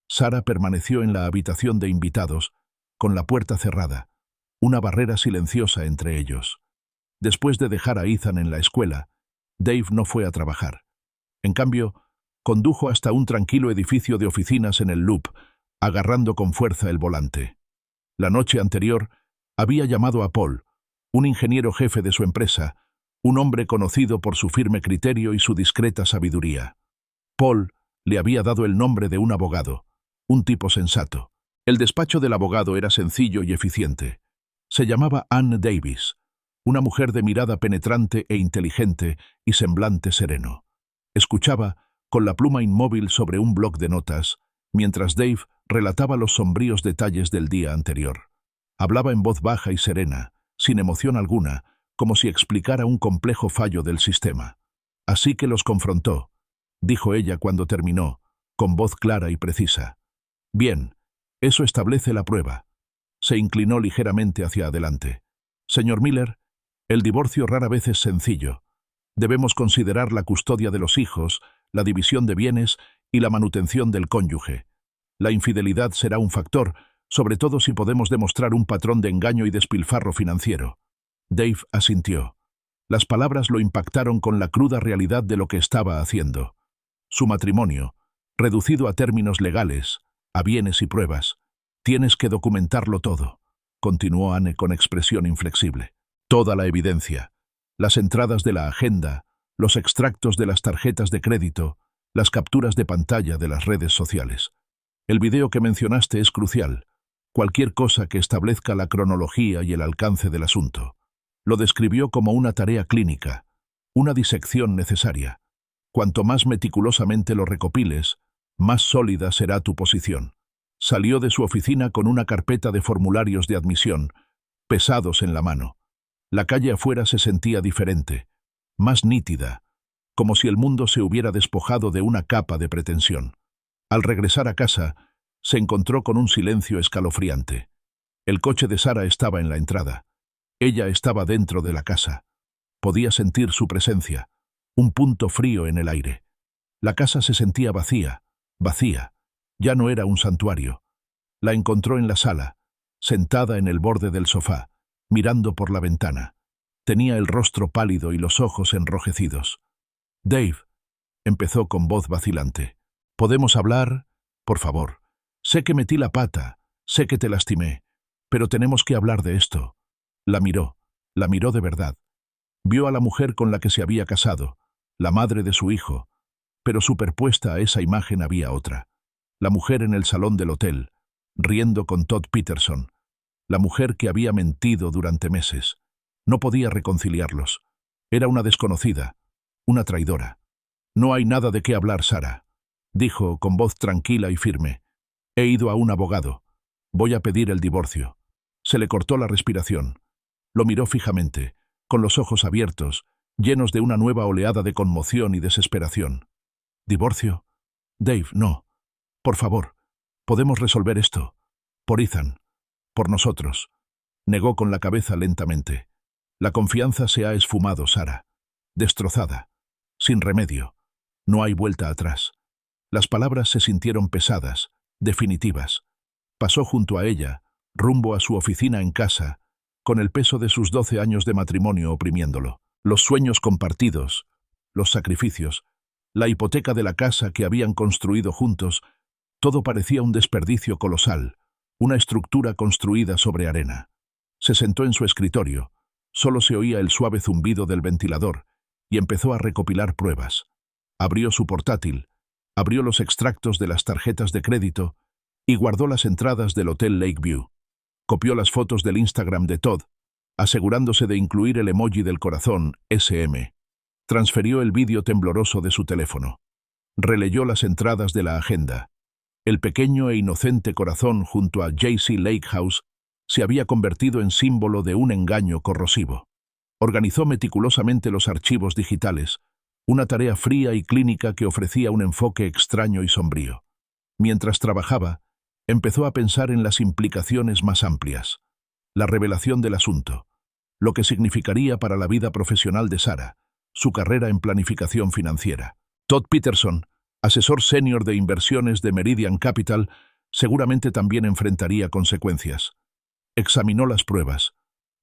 Sara permaneció en la habitación de invitados, con la puerta cerrada, una barrera silenciosa entre ellos. Después de dejar a Ethan en la escuela, Dave no fue a trabajar. En cambio, condujo hasta un tranquilo edificio de oficinas en el Loop, agarrando con fuerza el volante. La noche anterior, había llamado a Paul, un ingeniero jefe de su empresa, un hombre conocido por su firme criterio y su discreta sabiduría. Paul le había dado el nombre de un abogado, un tipo sensato. El despacho del abogado era sencillo y eficiente. Se llamaba Anne Davis, una mujer de mirada penetrante e inteligente y semblante sereno. Escuchaba, con la pluma inmóvil sobre un bloc de notas, mientras Dave relataba los sombríos detalles del día anterior. Hablaba en voz baja y serena, sin emoción alguna, como si explicara un complejo fallo del sistema. «Así que los confrontó», dijo ella cuando terminó, con voz clara y precisa. «Bien, eso establece la prueba». Se inclinó ligeramente hacia adelante. «Señor Miller, el divorcio rara vez es sencillo. Debemos considerar la custodia de los hijos, la división de bienes y la manutención del cónyuge. La infidelidad será un factor, sobre todo si podemos demostrar un patrón de engaño y despilfarro financiero». Dave asintió. Las palabras lo impactaron con la cruda realidad de lo que estaba haciendo. Su matrimonio, reducido a términos legales, a bienes y pruebas. «Tienes que documentarlo todo», continuó Anne con expresión inflexible. «Toda la evidencia, las entradas de la agenda, los extractos de las tarjetas de crédito, las capturas de pantalla de las redes sociales. El video que mencionaste es crucial. Cualquier cosa que establezca la cronología y el alcance del asunto». Lo describió como una tarea clínica, una disección necesaria. Cuanto más meticulosamente lo recopiles, más sólida será tu posición. Salió de su oficina con una carpeta de formularios de admisión, pesados en la mano. La calle afuera se sentía diferente, más nítida, como si el mundo se hubiera despojado de una capa de pretensión. Al regresar a casa, se encontró con un silencio escalofriante. El coche de Sara estaba en la entrada. Ella estaba dentro de la casa. Podía sentir su presencia, un punto frío en el aire. La casa se sentía vacía, vacía. Ya no era un santuario. La encontró en la sala, sentada en el borde del sofá, mirando por la ventana. Tenía el rostro pálido y los ojos enrojecidos. «Dave», empezó con voz vacilante. «¿Podemos hablar? Por favor. Sé que metí la pata, sé que te lastimé, pero tenemos que hablar de esto». La miró de verdad. Vio a la mujer con la que se había casado, la madre de su hijo, pero superpuesta a esa imagen había otra. La mujer en el salón del hotel, riendo con Todd Peterson. La mujer que había mentido durante meses. No podía reconciliarlos. Era una desconocida, una traidora. «No hay nada de qué hablar, Sarah», dijo con voz tranquila y firme. «He ido a un abogado. Voy a pedir el divorcio». Se le cortó la respiración. Lo miró fijamente, con los ojos abiertos, llenos de una nueva oleada de conmoción y desesperación. «¿Divorcio? Dave, no. Por favor, podemos resolver esto. Por Ethan. Por nosotros». Negó con la cabeza lentamente. «La confianza se ha esfumado, Sarah. Destrozada. Sin remedio. No hay vuelta atrás». Las palabras se sintieron pesadas, definitivas. Pasó junto a ella, rumbo a su oficina en casa, con el peso de sus 12 años de matrimonio oprimiéndolo. Los sueños compartidos, los sacrificios, la hipoteca de la casa que habían construido juntos, todo parecía un desperdicio colosal, una estructura construida sobre arena. Se sentó en su escritorio, solo se oía el suave zumbido del ventilador, y empezó a recopilar pruebas. Abrió su portátil, abrió los extractos de las tarjetas de crédito y guardó las entradas del Hotel Lakeview. Copió las fotos del Instagram de Todd, asegurándose de incluir el emoji del corazón SM. Transfirió el vídeo tembloroso de su teléfono. Releyó las entradas de la agenda. El pequeño e inocente corazón junto a JC Lakehouse se había convertido en símbolo de un engaño corrosivo. Organizó meticulosamente los archivos digitales, una tarea fría y clínica que ofrecía un enfoque extraño y sombrío. Mientras trabajaba, empezó a pensar en las implicaciones más amplias. La revelación del asunto, lo que significaría para la vida profesional de Sarah, su carrera en planificación financiera. Todd Peterson, asesor senior de inversiones de Meridian Capital, seguramente también enfrentaría consecuencias. Examinó las pruebas,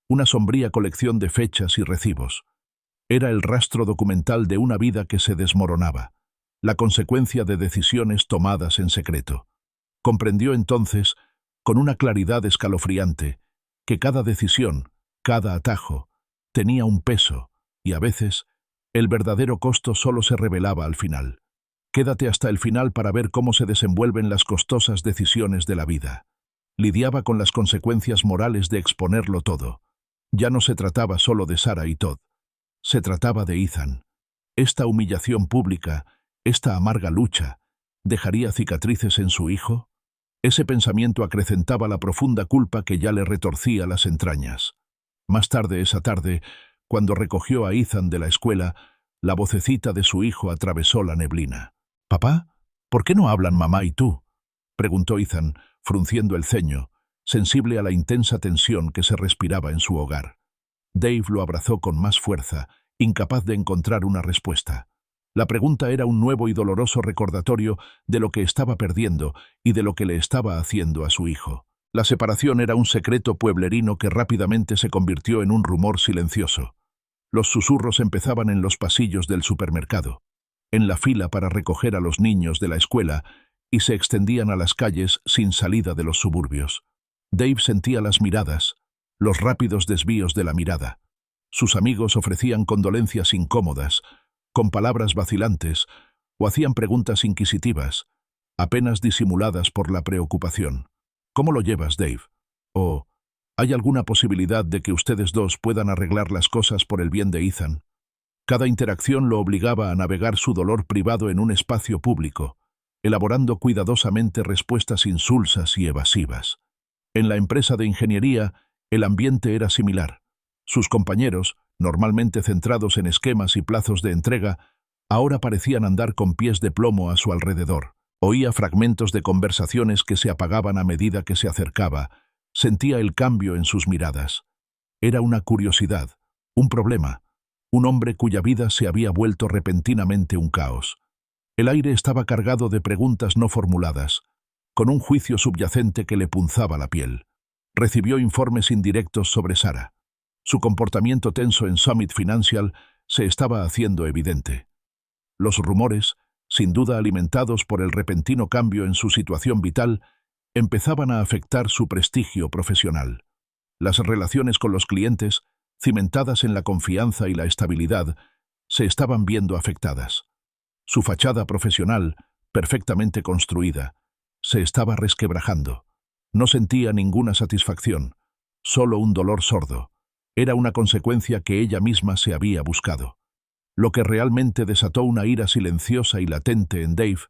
una sombría colección de fechas y recibos. Era el rastro documental de una vida que se desmoronaba, la consecuencia de decisiones tomadas en secreto. Comprendió entonces, con una claridad escalofriante, que cada decisión, cada atajo, tenía un peso, y a veces, el verdadero costo solo se revelaba al final. Quédate hasta el final para ver cómo se desenvuelven las costosas decisiones de la vida. Lidiaba con las consecuencias morales de exponerlo todo. Ya no se trataba solo de Sarah y Todd. Se trataba de Ethan. Esta humillación pública, esta amarga lucha, ¿dejaría cicatrices en su hijo? Ese pensamiento acrecentaba la profunda culpa que ya le retorcía las entrañas. Más tarde esa tarde, cuando recogió a Ethan de la escuela, la vocecita de su hijo atravesó la neblina. «Papá, ¿por qué no hablan mamá y tú?», preguntó Ethan, frunciendo el ceño, sensible a la intensa tensión que se respiraba en su hogar. Dave lo abrazó con más fuerza, incapaz de encontrar una respuesta. La pregunta era un nuevo y doloroso recordatorio de lo que estaba perdiendo y de lo que le estaba haciendo a su hijo. La separación era un secreto pueblerino que rápidamente se convirtió en un rumor silencioso. Los susurros empezaban en los pasillos del supermercado, en la fila para recoger a los niños de la escuela, y se extendían a las calles sin salida de los suburbios. Dave sentía las miradas, los rápidos desvíos de la mirada. Sus amigos ofrecían condolencias incómodas, con palabras vacilantes, o hacían preguntas inquisitivas, apenas disimuladas por la preocupación. «¿Cómo lo llevas, Dave?», o «¿Hay alguna posibilidad de que ustedes dos puedan arreglar las cosas por el bien de Ethan?». Cada interacción lo obligaba a navegar su dolor privado en un espacio público, elaborando cuidadosamente respuestas insulsas y evasivas. En la empresa de ingeniería, el ambiente era similar. Sus compañeros, normalmente centrados en esquemas y plazos de entrega, ahora parecían andar con pies de plomo a su alrededor. Oía fragmentos de conversaciones que se apagaban a medida que se acercaba. Sentía el cambio en sus miradas. Era una curiosidad, un problema, un hombre cuya vida se había vuelto repentinamente un caos. El aire estaba cargado de preguntas no formuladas, con un juicio subyacente que le punzaba la piel. recibió informes indirectos sobre Sarah. Su comportamiento tenso en Summit Financial se estaba haciendo evidente. Los rumores, sin duda alimentados por el repentino cambio en su situación vital, empezaban a afectar su prestigio profesional. Las relaciones con los clientes, cimentadas en la confianza y la estabilidad, se estaban viendo afectadas. Su fachada profesional, perfectamente construida, se estaba resquebrajando. No sentía ninguna satisfacción, solo un dolor sordo. Era una consecuencia que ella misma se había buscado. Lo que realmente desató una ira silenciosa y latente en Dave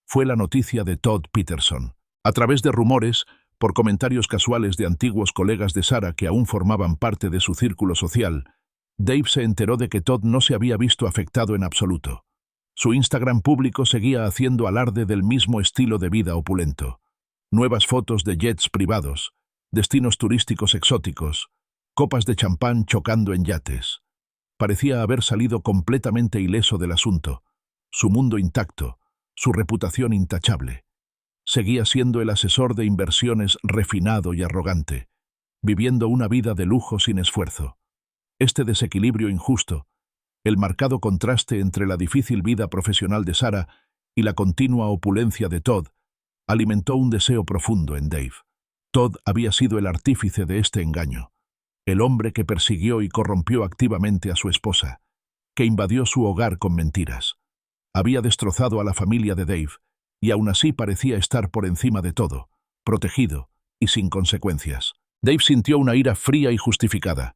fue la noticia de Todd Peterson. A través de rumores, por comentarios casuales de antiguos colegas de Sarah que aún formaban parte de su círculo social, Dave se enteró de que Todd no se había visto afectado en absoluto. Su Instagram público seguía haciendo alarde del mismo estilo de vida opulento. Nuevas fotos de jets privados, destinos turísticos exóticos, copas de champán chocando en yates. Parecía haber salido completamente ileso del asunto, su mundo intacto, su reputación intachable. Seguía siendo el asesor de inversiones refinado y arrogante, viviendo una vida de lujo sin esfuerzo. Este desequilibrio injusto, el marcado contraste entre la difícil vida profesional de Sarah y la continua opulencia de Todd, alimentó un deseo profundo en Dave. Todd había sido el artífice de este engaño, el hombre que persiguió y corrompió activamente a su esposa, que invadió su hogar con mentiras. Había destrozado a la familia de Dave, y aún así parecía estar por encima de todo, protegido y sin consecuencias. Dave sintió una ira fría y justificada.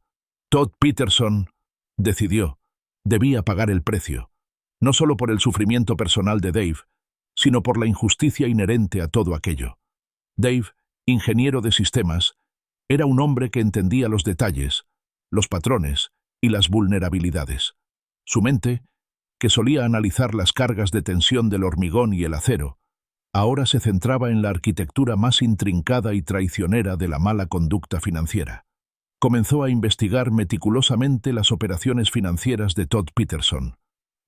Todd Peterson, decidió, debía pagar el precio, no solo por el sufrimiento personal de Dave, sino por la injusticia inherente a todo aquello. Dave, ingeniero de sistemas, era un hombre que entendía los detalles, los patrones y las vulnerabilidades. Su mente, que solía analizar las cargas de tensión del hormigón y el acero, ahora se centraba en la arquitectura más intrincada y traicionera de la mala conducta financiera. Comenzó a investigar meticulosamente las operaciones financieras de Todd Peterson.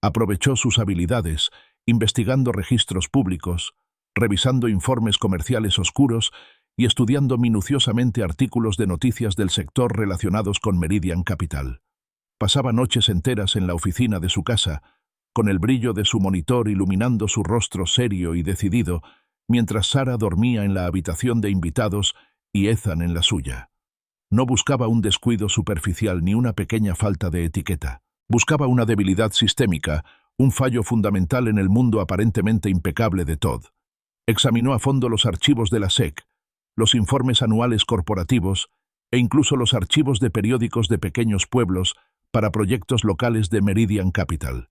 Aprovechó sus habilidades, investigando registros públicos, revisando informes comerciales oscuros y estudiando minuciosamente artículos de noticias del sector relacionados con Meridian Capital. Pasaba noches enteras en la oficina de su casa, con el brillo de su monitor iluminando su rostro serio y decidido, mientras Sarah dormía en la habitación de invitados y Ethan en la suya. No buscaba un descuido superficial ni una pequeña falta de etiqueta. Buscaba una debilidad sistémica, un fallo fundamental en el mundo aparentemente impecable de Todd. Examinó a fondo los archivos de la SEC, los informes anuales corporativos e incluso los archivos de periódicos de pequeños pueblos para proyectos locales de Meridian Capital.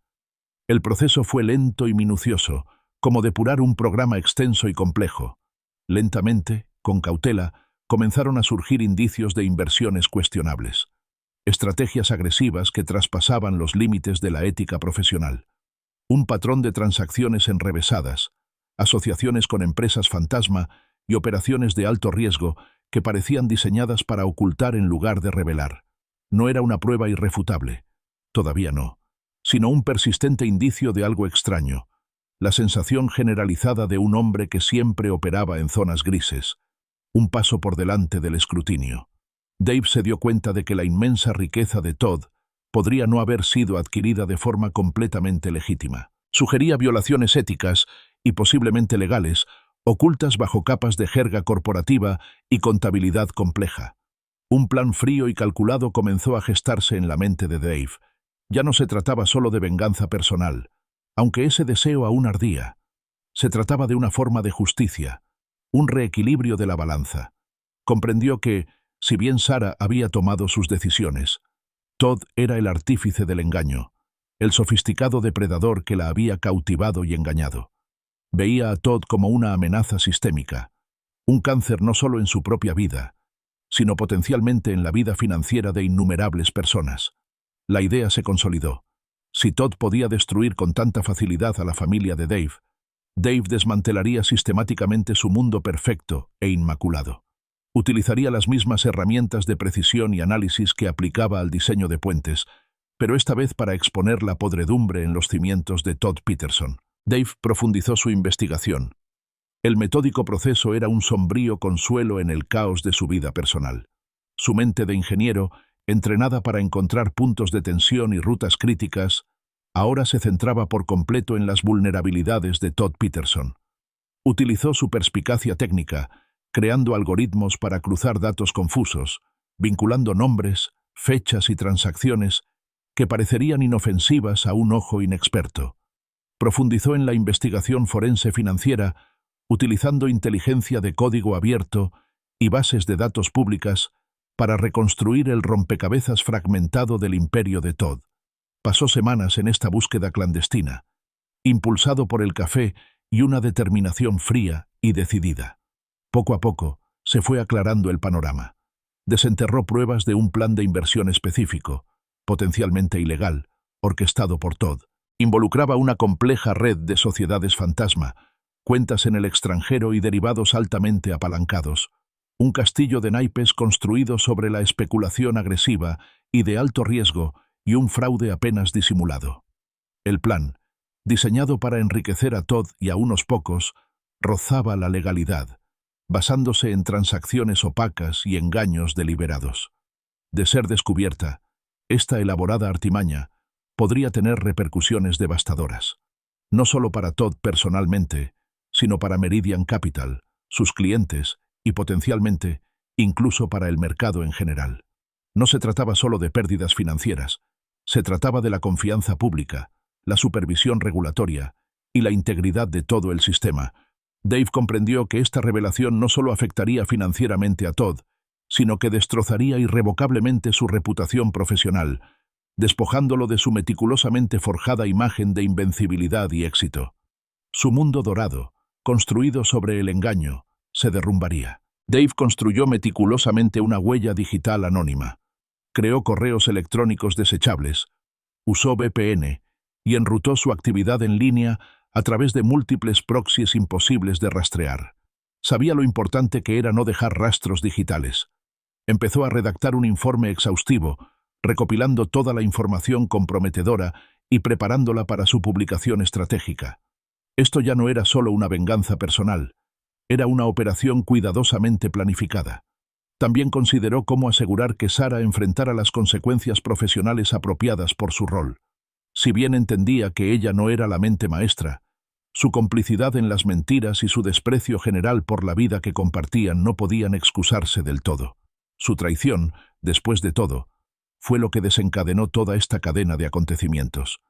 El proceso fue lento y minucioso, como depurar un programa extenso y complejo. Lentamente, con cautela, comenzaron a surgir indicios de inversiones cuestionables, estrategias agresivas que traspasaban los límites de la ética profesional, un patrón de transacciones enrevesadas, asociaciones con empresas fantasma y operaciones de alto riesgo que parecían diseñadas para ocultar en lugar de revelar. No era una prueba irrefutable, todavía no, sino un persistente indicio de algo extraño, la sensación generalizada de un hombre que siempre operaba en zonas grises, un paso por delante del escrutinio. Dave se dio cuenta de que la inmensa riqueza de Todd podría no haber sido adquirida de forma completamente legítima. Sugería violaciones éticas y posiblemente legales, ocultas bajo capas de jerga corporativa y contabilidad compleja. Un plan frío y calculado comenzó a gestarse en la mente de Dave. Ya no se trataba solo de venganza personal, aunque ese deseo aún ardía. Se trataba de una forma de justicia, un reequilibrio de la balanza. Comprendió que, si bien Sarah había tomado sus decisiones, Todd era el artífice del engaño, el sofisticado depredador que la había cautivado y engañado. Veía a Todd como una amenaza sistémica, un cáncer no solo en su propia vida, sino potencialmente en la vida financiera de innumerables personas. La idea se consolidó. Si Todd podía destruir con tanta facilidad a la familia de Dave, Dave desmantelaría sistemáticamente su mundo perfecto e inmaculado. Utilizaría las mismas herramientas de precisión y análisis que aplicaba al diseño de puentes, pero esta vez para exponer la podredumbre en los cimientos de Todd Peterson. Dave profundizó su investigación. El metódico proceso era un sombrío consuelo en el caos de su vida personal. Su mente de ingeniero, entrenada para encontrar puntos de tensión y rutas críticas, ahora se centraba por completo en las vulnerabilidades de Todd Peterson. Utilizó su perspicacia técnica, creando algoritmos para cruzar datos confusos, vinculando nombres, fechas y transacciones que parecerían inofensivas a un ojo inexperto. Profundizó en la investigación forense financiera, utilizando inteligencia de código abierto y bases de datos públicas para reconstruir el rompecabezas fragmentado del imperio de Todd. Pasó semanas en esta búsqueda clandestina, impulsado por el café y una determinación fría y decidida. Poco a poco se fue aclarando el panorama. Desenterró pruebas de un plan de inversión específico, potencialmente ilegal, orquestado por Todd. Involucraba una compleja red de sociedades fantasma, cuentas en el extranjero y derivados altamente apalancados. Un castillo de naipes construido sobre la especulación agresiva y de alto riesgo y un fraude apenas disimulado. El plan, diseñado para enriquecer a Todd y a unos pocos, rozaba la legalidad, basándose en transacciones opacas y engaños deliberados. De ser descubierta, esta elaborada artimaña podría tener repercusiones devastadoras, no solo para Todd personalmente, sino para Meridian Capital, sus clientes y potencialmente incluso para el mercado en general. No se trataba solo de pérdidas financieras, se trataba de la confianza pública, la supervisión regulatoria y la integridad de todo el sistema. Dave comprendió que esta revelación no solo afectaría financieramente a Todd, sino que destrozaría irrevocablemente su reputación profesional, despojándolo de su meticulosamente forjada imagen de invencibilidad y éxito. Su mundo dorado, construido sobre el engaño, se derrumbaría. Dave construyó meticulosamente una huella digital anónima. Creó correos electrónicos desechables, usó VPN y enrutó su actividad en línea a través de múltiples proxies imposibles de rastrear. Sabía lo importante que era no dejar rastros digitales. Empezó a redactar un informe exhaustivo, recopilando toda la información comprometedora y preparándola para su publicación estratégica. Esto ya no era solo una venganza personal, era una operación cuidadosamente planificada. También consideró cómo asegurar que Sarah enfrentara las consecuencias profesionales apropiadas por su rol. Si bien entendía que ella no era la mente maestra, su complicidad en las mentiras y su desprecio general por la vida que compartían no podían excusarse del todo. Su traición, después de todo, fue lo que desencadenó toda esta cadena de acontecimientos.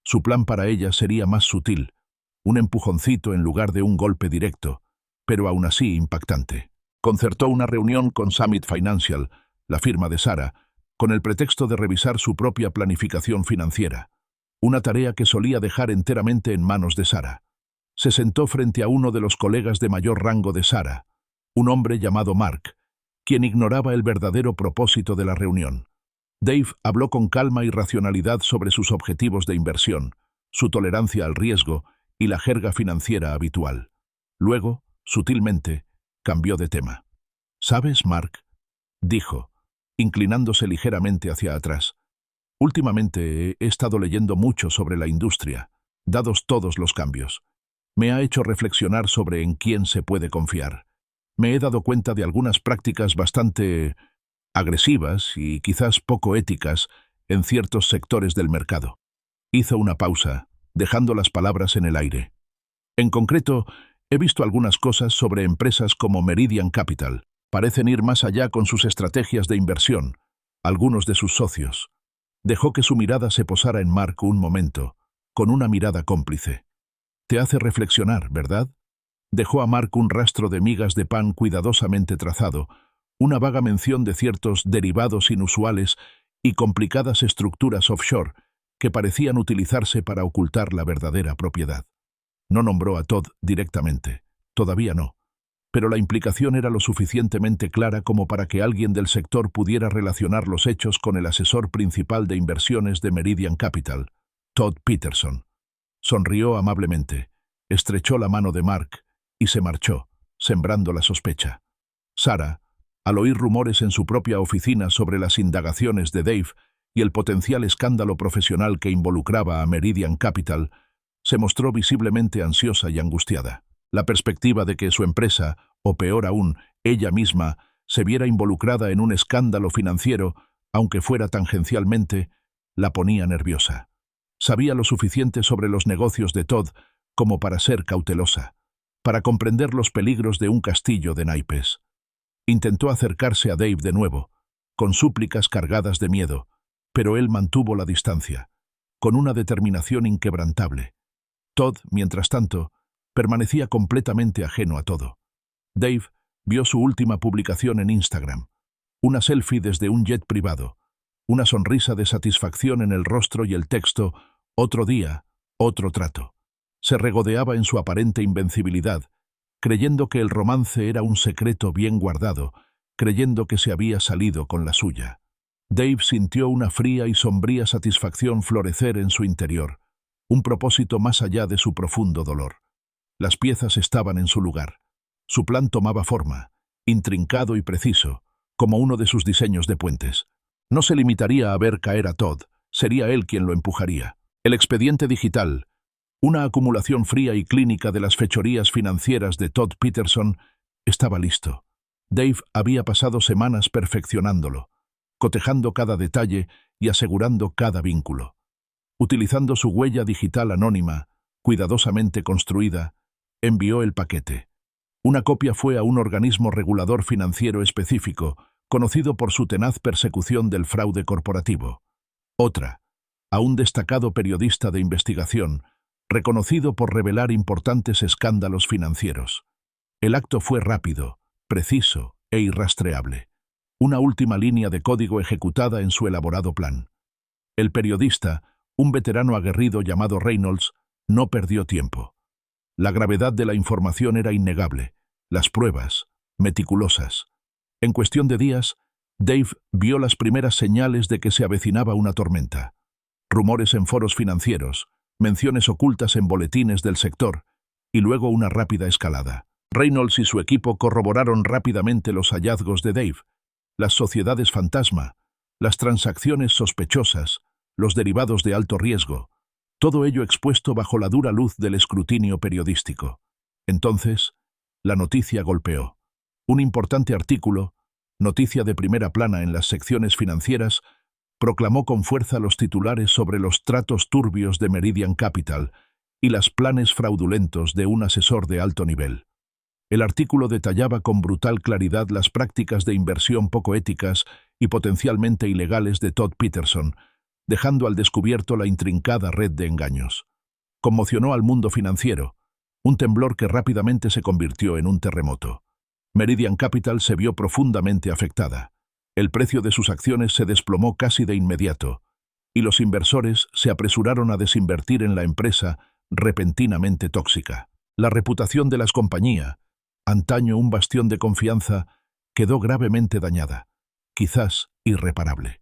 Su plan para ella sería más sutil, un empujoncito en lugar de un golpe directo, pero aún así impactante. Concertó una reunión con Summit Financial, la firma de Sarah, con el pretexto de revisar su propia planificación financiera, una tarea que solía dejar enteramente en manos de Sarah. Se sentó frente a uno de los colegas de mayor rango de Sarah, un hombre llamado Mark, quien ignoraba el verdadero propósito de la reunión. Dave habló con calma y racionalidad sobre sus objetivos de inversión, su tolerancia al riesgo y la jerga financiera habitual. Luego, sutilmente, cambió de tema. «¿Sabes, Mark?», dijo, inclinándose ligeramente hacia atrás. «Últimamente he estado leyendo mucho sobre la industria, dados todos los cambios. Me ha hecho reflexionar sobre en quién se puede confiar. Me he dado cuenta de algunas prácticas bastante agresivas y quizás poco éticas en ciertos sectores del mercado». Hizo una pausa, dejando las palabras en el aire. «En concreto, he visto algunas cosas sobre empresas como Meridian Capital. Parecen ir más allá con sus estrategias de inversión, algunos de sus socios». Dejó que su mirada se posara en Mark un momento, con una mirada cómplice. «Te hace reflexionar, ¿verdad?». Dejó a Mark un rastro de migas de pan cuidadosamente trazado, una vaga mención de ciertos derivados inusuales y complicadas estructuras offshore que parecían utilizarse para ocultar la verdadera propiedad. No nombró a Todd directamente, todavía no, pero la implicación era lo suficientemente clara como para que alguien del sector pudiera relacionar los hechos con el asesor principal de inversiones de Meridian Capital, Todd Peterson. Sonrió amablemente, estrechó la mano de Mark y se marchó, sembrando la sospecha. Sarah, al oír rumores en su propia oficina sobre las indagaciones de Dave y el potencial escándalo profesional que involucraba a Meridian Capital, se mostró visiblemente ansiosa y angustiada. La perspectiva de que su empresa, o peor aún, ella misma, se viera involucrada en un escándalo financiero, aunque fuera tangencialmente, la ponía nerviosa. Sabía lo suficiente sobre los negocios de Todd como para ser cautelosa, para comprender los peligros de un castillo de naipes. Intentó acercarse a Dave de nuevo, con súplicas cargadas de miedo, pero él mantuvo la distancia, con una determinación inquebrantable. Todd, mientras tanto, permanecía completamente ajeno a todo. Dave vio su última publicación en Instagram, una selfie desde un jet privado, una sonrisa de satisfacción en el rostro y el texto «Otro día, otro trato». Se regodeaba en su aparente invencibilidad, creyendo que el romance era un secreto bien guardado, creyendo que se había salido con la suya. Dave sintió una fría y sombría satisfacción florecer en su interior, un propósito más allá de su profundo dolor. Las piezas estaban en su lugar. Su plan tomaba forma, intrincado y preciso, como uno de sus diseños de puentes. No se limitaría a ver caer a Todd, sería él quien lo empujaría. El expediente digital, una acumulación fría y clínica de las fechorías financieras de Todd Peterson, estaba listo. Dave había pasado semanas perfeccionándolo, cotejando cada detalle y asegurando cada vínculo. Utilizando su huella digital anónima, cuidadosamente construida, envió el paquete. Una copia fue a un organismo regulador financiero específico, conocido por su tenaz persecución del fraude corporativo. Otra, a un destacado periodista de investigación, reconocido por revelar importantes escándalos financieros. El acto fue rápido, preciso e irrastreable. Una última línea de código ejecutada en su elaborado plan. El periodista, un veterano aguerrido llamado Reynolds, no perdió tiempo. La gravedad de la información era innegable, las pruebas, meticulosas. En cuestión de días, Dave vio las primeras señales de que se avecinaba una tormenta. Rumores en foros financieros, menciones ocultas en boletines del sector, y luego una rápida escalada. Reynolds y su equipo corroboraron rápidamente los hallazgos de Dave, las sociedades fantasma, las transacciones sospechosas, los derivados de alto riesgo, todo ello expuesto bajo la dura luz del escrutinio periodístico. Entonces, la noticia golpeó. Un importante artículo, noticia de primera plana en las secciones financieras, proclamó con fuerza los titulares sobre los tratos turbios de Meridian Capital y los planes fraudulentos de un asesor de alto nivel. El artículo detallaba con brutal claridad las prácticas de inversión poco éticas y potencialmente ilegales de Todd Peterson, dejando al descubierto la intrincada red de engaños. Conmocionó al mundo financiero, un temblor que rápidamente se convirtió en un terremoto. Meridian Capital se vio profundamente afectada. El precio de sus acciones se desplomó casi de inmediato, y los inversores se apresuraron a desinvertir en la empresa repentinamente tóxica. La reputación de la compañía, antaño un bastión de confianza, quedó gravemente dañada, quizás irreparable.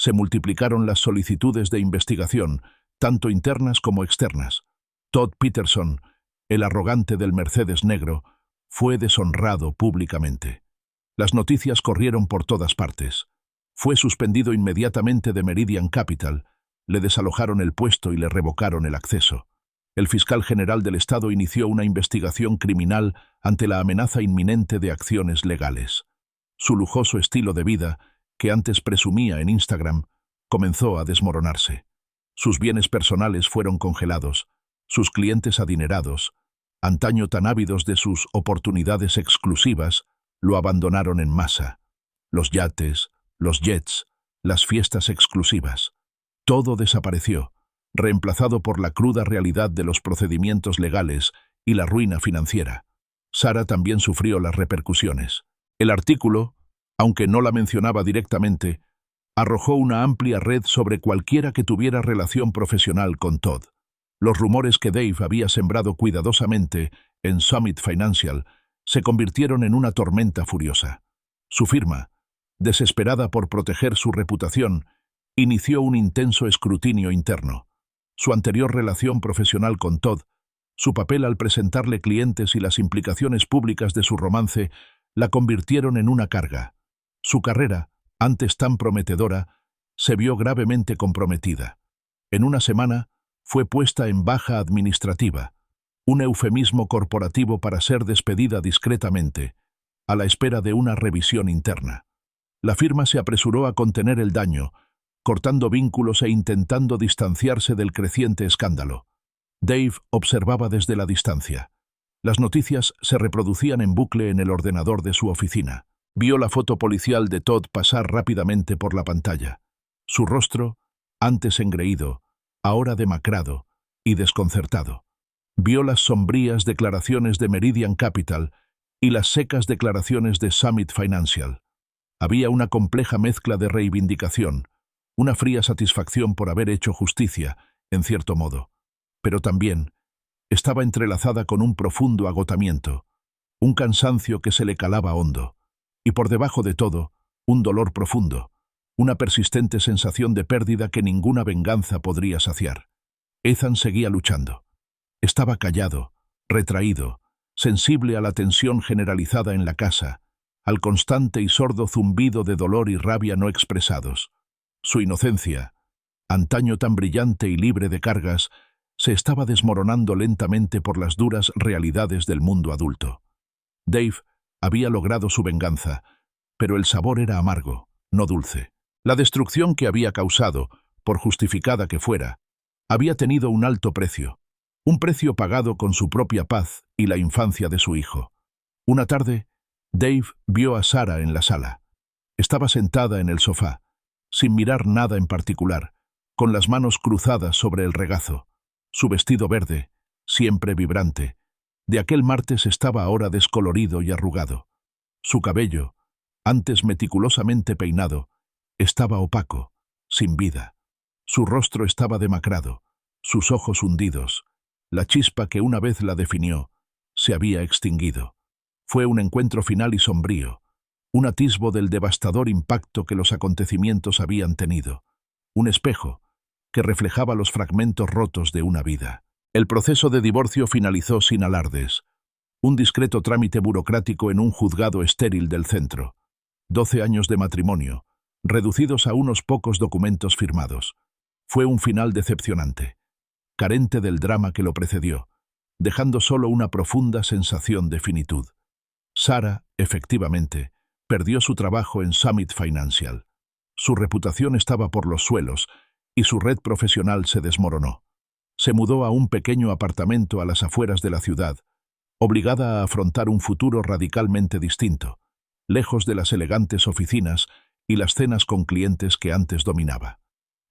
Se multiplicaron las solicitudes de investigación, tanto internas como externas. Todd Peterson, el arrogante del Mercedes negro, fue deshonrado públicamente. Las noticias corrieron por todas partes. Fue suspendido inmediatamente de Meridian Capital, le desalojaron el puesto y le revocaron el acceso. El fiscal general del Estado inició una investigación criminal ante la amenaza inminente de acciones legales. Su lujoso estilo de vida, que antes presumía en Instagram, comenzó a desmoronarse. Sus bienes personales fueron congelados, sus clientes adinerados, antaño tan ávidos de sus oportunidades exclusivas, lo abandonaron en masa. Los yates, los jets, las fiestas exclusivas. Todo desapareció, reemplazado por la cruda realidad de los procedimientos legales y la ruina financiera. Sarah también sufrió las repercusiones. El artículo, aunque no la mencionaba directamente, arrojó una amplia red sobre cualquiera que tuviera relación profesional con Todd. Los rumores que Dave había sembrado cuidadosamente en Summit Financial se convirtieron en una tormenta furiosa. Su firma, desesperada por proteger su reputación, inició un intenso escrutinio interno. Su anterior relación profesional con Todd, su papel al presentarle clientes y las implicaciones públicas de su romance la convirtieron en una carga. Su carrera, antes tan prometedora, se vio gravemente comprometida. En una semana, fue puesta en baja administrativa, un eufemismo corporativo para ser despedida discretamente, a la espera de una revisión interna. La firma se apresuró a contener el daño, cortando vínculos e intentando distanciarse del creciente escándalo. Dave observaba desde la distancia. Las noticias se reproducían en bucle en el ordenador de su oficina. Vio la foto policial de Todd pasar rápidamente por la pantalla. Su rostro, antes engreído, ahora demacrado y desconcertado. Vio las sombrías declaraciones de Meridian Capital y las secas declaraciones de Summit Financial. Había una compleja mezcla de reivindicación, una fría satisfacción por haber hecho justicia, en cierto modo, pero también estaba entrelazada con un profundo agotamiento, un cansancio que se le calaba hondo, y por debajo de todo, un dolor profundo, una persistente sensación de pérdida que ninguna venganza podría saciar. Ethan seguía luchando. Estaba callado, retraído, sensible a la tensión generalizada en la casa, al constante y sordo zumbido de dolor y rabia no expresados. Su inocencia, antaño tan brillante y libre de cargas, se estaba desmoronando lentamente por las duras realidades del mundo adulto. Dave había logrado su venganza, pero el sabor era amargo, no dulce. La destrucción que había causado, por justificada que fuera, había tenido un alto precio. Un precio pagado con su propia paz y la infancia de su hijo. Una tarde, Dave vio a Sarah en la sala. Estaba sentada en el sofá, sin mirar nada en particular, con las manos cruzadas sobre el regazo. Su vestido verde, siempre vibrante, de aquel martes estaba ahora descolorido y arrugado. Su cabello, antes meticulosamente peinado, estaba opaco, sin vida. Su rostro estaba demacrado, sus ojos hundidos. La chispa que una vez la definió se había extinguido. Fue un encuentro final y sombrío, un atisbo del devastador impacto que los acontecimientos habían tenido, un espejo que reflejaba los fragmentos rotos de una vida. El proceso de divorcio finalizó sin alardes, un discreto trámite burocrático en un juzgado estéril del centro. 12 años de matrimonio, reducidos a unos pocos documentos firmados. Fue un final decepcionante, carente del drama que lo precedió, dejando solo una profunda sensación de finitud. Sarah, efectivamente, perdió su trabajo en Summit Financial. Su reputación estaba por los suelos y su red profesional se desmoronó. Se mudó a un pequeño apartamento a las afueras de la ciudad, obligada a afrontar un futuro radicalmente distinto, lejos de las elegantes oficinas y las cenas con clientes que antes dominaba.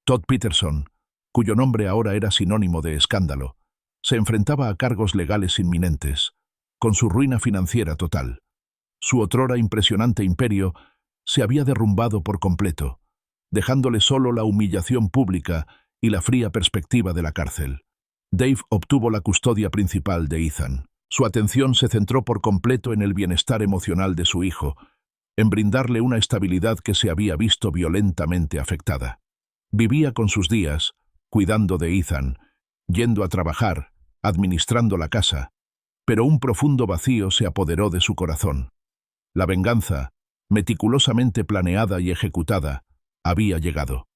Todd Peterson, cuyo nombre ahora era sinónimo de escándalo, se enfrentaba a cargos legales inminentes, con su ruina financiera total. Su otrora impresionante imperio se había derrumbado por completo, dejándole solo la humillación pública y la fría perspectiva de la cárcel. Dave obtuvo la custodia principal de Ethan. Su atención se centró por completo en el bienestar emocional de su hijo, en brindarle una estabilidad que se había visto violentamente afectada. Vivía con sus días, cuidando de Ethan, yendo a trabajar, administrando la casa, pero un profundo vacío se apoderó de su corazón. La venganza, meticulosamente planeada y ejecutada, había llegado,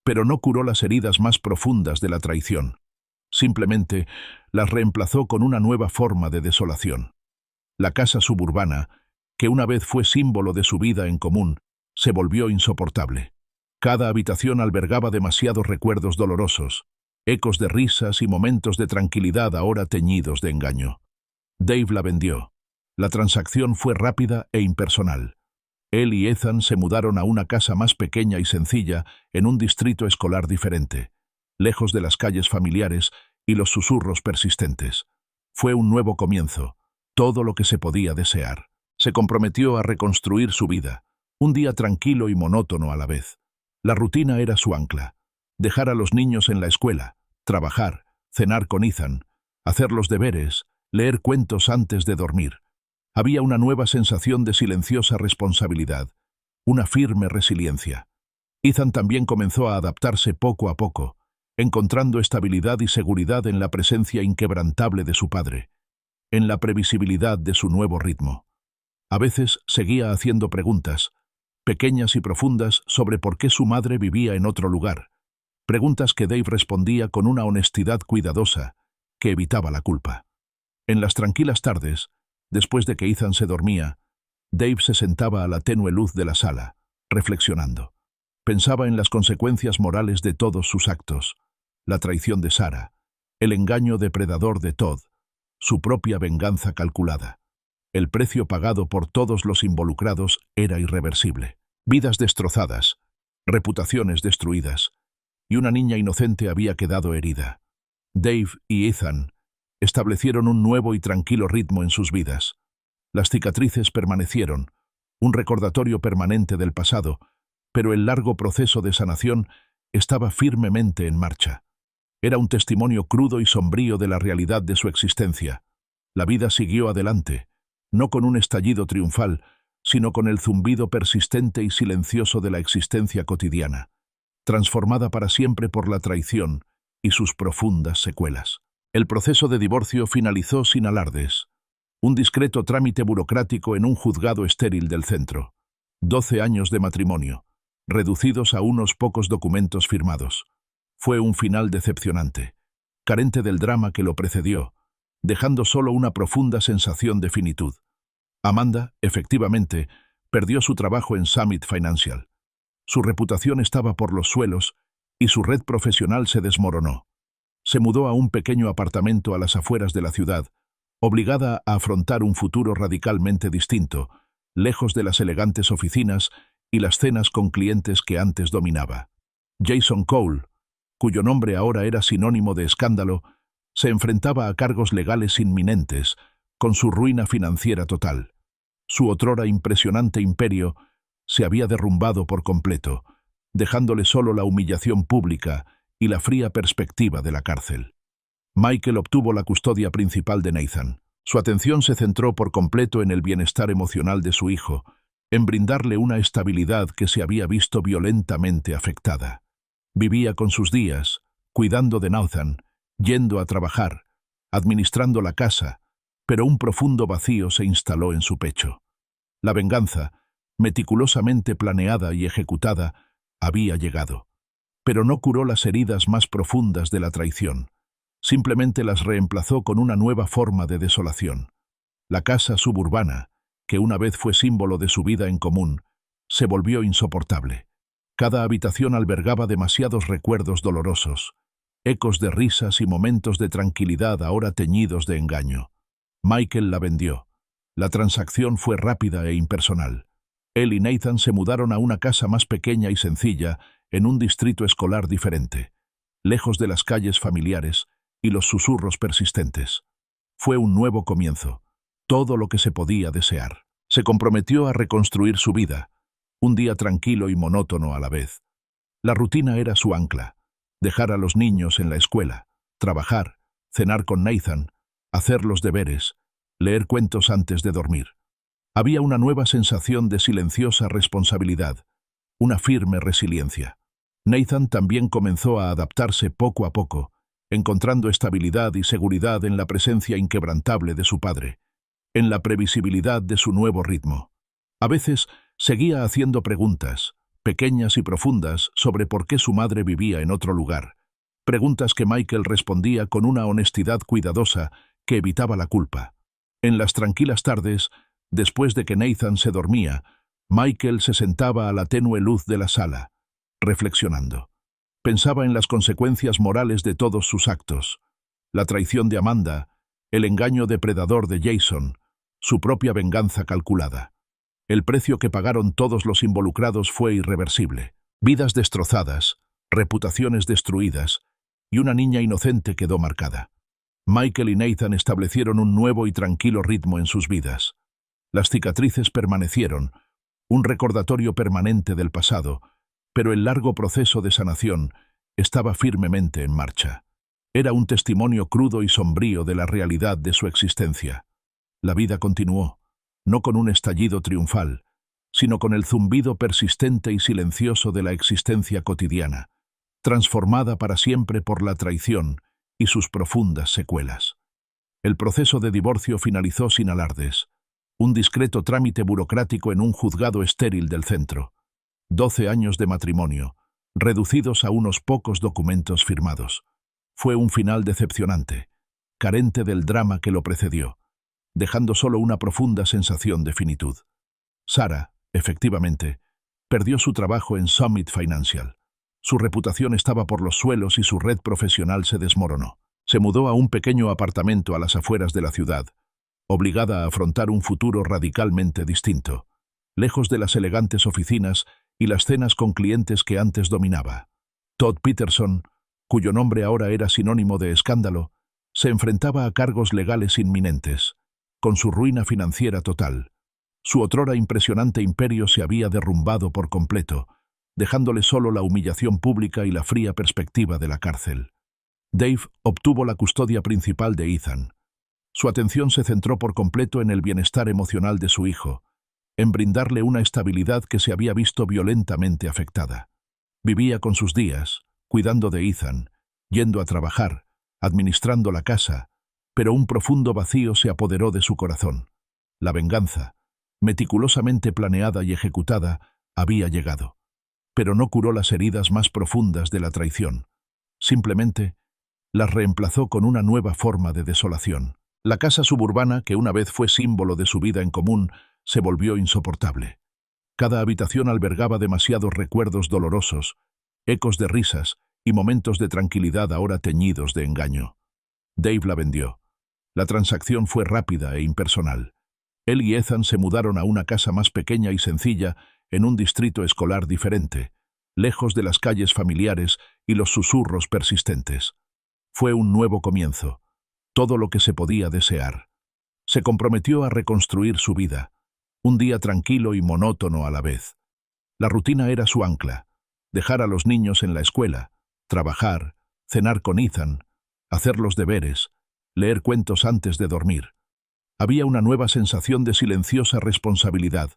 pero no curó las heridas más profundas de la traición. Simplemente las reemplazó con una nueva forma de desolación. La casa suburbana, que una vez fue símbolo de su vida en común, se volvió insoportable. Cada habitación albergaba demasiados recuerdos dolorosos, ecos de risas y momentos de tranquilidad ahora teñidos de engaño. Dave la vendió. La transacción fue rápida e impersonal. Él y Ethan se mudaron a una casa más pequeña y sencilla en un distrito escolar diferente, lejos de las calles familiares y los susurros persistentes. Fue un nuevo comienzo, todo lo que se podía desear. Se comprometió a reconstruir su vida, un día tranquilo y monótono a la vez. La rutina era su ancla. Dejar a los niños en la escuela, trabajar, cenar con Ethan, hacer los deberes, leer cuentos antes de dormir. Había una nueva sensación de silenciosa responsabilidad, una firme resiliencia. Ethan también comenzó a adaptarse poco a poco, encontrando estabilidad y seguridad en la presencia inquebrantable de su padre, en la previsibilidad de su nuevo ritmo. A veces seguía haciendo preguntas, pequeñas y profundas, sobre por qué su madre vivía en otro lugar, preguntas que Dave respondía con una honestidad cuidadosa que evitaba la culpa. En las tranquilas tardes, después de que Ethan se dormía, Dave se sentaba a la tenue luz de la sala, reflexionando. Pensaba en las consecuencias morales de todos sus actos, la traición de Sarah, el engaño depredador de Todd, su propia venganza calculada. El precio pagado por todos los involucrados era irreversible. Vidas destrozadas, reputaciones destruidas, y una niña inocente había quedado herida. Dave y Ethan establecieron un nuevo y tranquilo ritmo en sus vidas. Las cicatrices permanecieron, un recordatorio permanente del pasado, pero el largo proceso de sanación estaba firmemente en marcha. Era un testimonio crudo y sombrío de la realidad de su existencia. La vida siguió adelante, no con un estallido triunfal, sino con el zumbido persistente y silencioso de la existencia cotidiana, transformada para siempre por la traición y sus profundas secuelas. El proceso de divorcio finalizó sin alardes. Un discreto trámite burocrático en un juzgado estéril del centro. 12 años de matrimonio, reducidos a unos pocos documentos firmados. Fue un final decepcionante, carente del drama que lo precedió, dejando solo una profunda sensación de finitud. Amanda, efectivamente, perdió su trabajo en Summit Financial. Su reputación estaba por los suelos y su red profesional se desmoronó. Se mudó a un pequeño apartamento a las afueras de la ciudad, obligada a afrontar un futuro radicalmente distinto, lejos de las elegantes oficinas y las cenas con clientes que antes dominaba. Jason Cole, cuyo nombre ahora era sinónimo de escándalo, se enfrentaba a cargos legales inminentes, con su ruina financiera total. Su otrora impresionante imperio se había derrumbado por completo, dejándole solo la humillación pública y la fría perspectiva de la cárcel. Michael obtuvo la custodia principal de Nathan. Su atención se centró por completo en el bienestar emocional de su hijo, en brindarle una estabilidad que se había visto violentamente afectada. Vivía con sus días, cuidando de Nathan, yendo a trabajar, administrando la casa, pero un profundo vacío se instaló en su pecho. La venganza, meticulosamente planeada y ejecutada, había llegado, pero no curó las heridas más profundas de la traición. Simplemente las reemplazó con una nueva forma de desolación. La casa suburbana, que una vez fue símbolo de su vida en común, se volvió insoportable. Cada habitación albergaba demasiados recuerdos dolorosos, ecos de risas y momentos de tranquilidad ahora teñidos de engaño. Michael la vendió. La transacción fue rápida e impersonal. Él y Nathan se mudaron a una casa más pequeña y sencilla, en un distrito escolar diferente, lejos de las calles familiares y los susurros persistentes. Fue un nuevo comienzo, todo lo que se podía desear. Se comprometió a reconstruir su vida, un día tranquilo y monótono a la vez. La rutina era su ancla, dejar a los niños en la escuela, trabajar, cenar con Nathan, hacer los deberes, leer cuentos antes de dormir. Había una nueva sensación de silenciosa responsabilidad, una firme resiliencia. Nathan también comenzó a adaptarse poco a poco, encontrando estabilidad y seguridad en la presencia inquebrantable de su padre, en la previsibilidad de su nuevo ritmo. A veces seguía haciendo preguntas, pequeñas y profundas, sobre por qué su madre vivía en otro lugar. Preguntas que Michael respondía con una honestidad cuidadosa que evitaba la culpa. En las tranquilas tardes, después de que Nathan se dormía, Michael se sentaba a la tenue luz de la sala, reflexionando. Pensaba en las consecuencias morales de todos sus actos, la traición de Amanda, el engaño depredador de Jason, su propia venganza calculada. El precio que pagaron todos los involucrados fue irreversible. Vidas destrozadas, reputaciones destruidas, y una niña inocente quedó marcada. Michael y Nathan establecieron un nuevo y tranquilo ritmo en sus vidas. Las cicatrices permanecieron, un recordatorio permanente del pasado, pero el largo proceso de sanación estaba firmemente en marcha. Era un testimonio crudo y sombrío de la realidad de su existencia. La vida continuó, no con un estallido triunfal, sino con el zumbido persistente y silencioso de la existencia cotidiana, transformada para siempre por la traición y sus profundas secuelas. El proceso de divorcio finalizó sin alardes, un discreto trámite burocrático en un juzgado estéril del centro. 12 años de matrimonio, reducidos a unos pocos documentos firmados. Fue un final decepcionante, carente del drama que lo precedió, dejando solo una profunda sensación de finitud. Sarah, efectivamente, perdió su trabajo en Summit Financial. Su reputación estaba por los suelos y su red profesional se desmoronó. Se mudó a un pequeño apartamento a las afueras de la ciudad, obligada a afrontar un futuro radicalmente distinto, lejos de las elegantes oficinas y las cenas con clientes que antes dominaba. Todd Peterson, cuyo nombre ahora era sinónimo de escándalo, se enfrentaba a cargos legales inminentes. Con su ruina financiera total, su otrora impresionante imperio se había derrumbado por completo, dejándole solo la humillación pública y la fría perspectiva de la cárcel. Dave obtuvo la custodia principal de Ethan. Su atención se centró por completo en el bienestar emocional de su hijo, en brindarle una estabilidad que se había visto violentamente afectada. Vivía con sus días, cuidando de Ethan, yendo a trabajar, administrando la casa, pero un profundo vacío se apoderó de su corazón. La venganza, meticulosamente planeada y ejecutada, había llegado, pero no curó las heridas más profundas de la traición. Simplemente las reemplazó con una nueva forma de desolación. La casa suburbana, que una vez fue símbolo de su vida en común, se volvió insoportable. Cada habitación albergaba demasiados recuerdos dolorosos, ecos de risas y momentos de tranquilidad ahora teñidos de engaño. Dave la vendió. La transacción fue rápida e impersonal. Él y Ethan se mudaron a una casa más pequeña y sencilla en un distrito escolar diferente, lejos de las calles familiares y los susurros persistentes. Fue un nuevo comienzo, todo lo que se podía desear. Se comprometió a reconstruir su vida, un día tranquilo y monótono a la vez. La rutina era su ancla: dejar a los niños en la escuela, trabajar, cenar con Ethan, hacer los deberes, leer cuentos antes de dormir. Había una nueva sensación de silenciosa responsabilidad,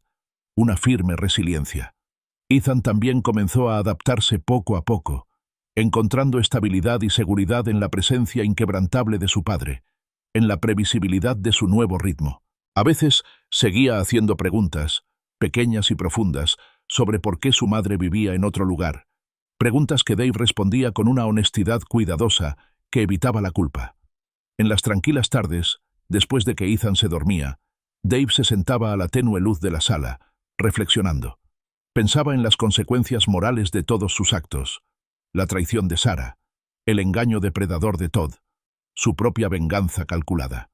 una firme resiliencia. Ethan también comenzó a adaptarse poco a poco, encontrando estabilidad y seguridad en la presencia inquebrantable de su padre, en la previsibilidad de su nuevo ritmo. A veces seguía haciendo preguntas, pequeñas y profundas, sobre por qué su madre vivía en otro lugar, preguntas que Dave respondía con una honestidad cuidadosa que evitaba la culpa. En las tranquilas tardes, después de que Ethan se dormía, Dave se sentaba a la tenue luz de la sala, reflexionando. Pensaba en las consecuencias morales de todos sus actos: la traición de Sarah, el engaño depredador de Todd, su propia venganza calculada.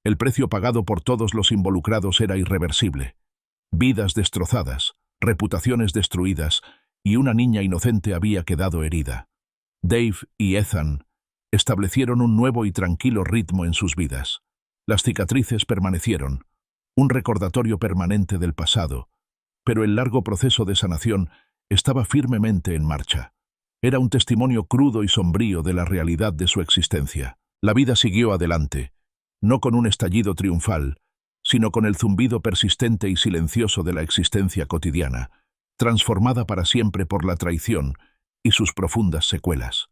El precio pagado por todos los involucrados era irreversible. Vidas destrozadas, reputaciones destruidas, y una niña inocente había quedado herida. Dave y Ethan establecieron un nuevo y tranquilo ritmo en sus vidas. Las cicatrices permanecieron, un recordatorio permanente del pasado, pero el largo proceso de sanación estaba firmemente en marcha. Era un testimonio crudo y sombrío de la realidad de su existencia. La vida siguió adelante, no con un estallido triunfal, sino con el zumbido persistente y silencioso de la existencia cotidiana, transformada para siempre por la traición y sus profundas secuelas.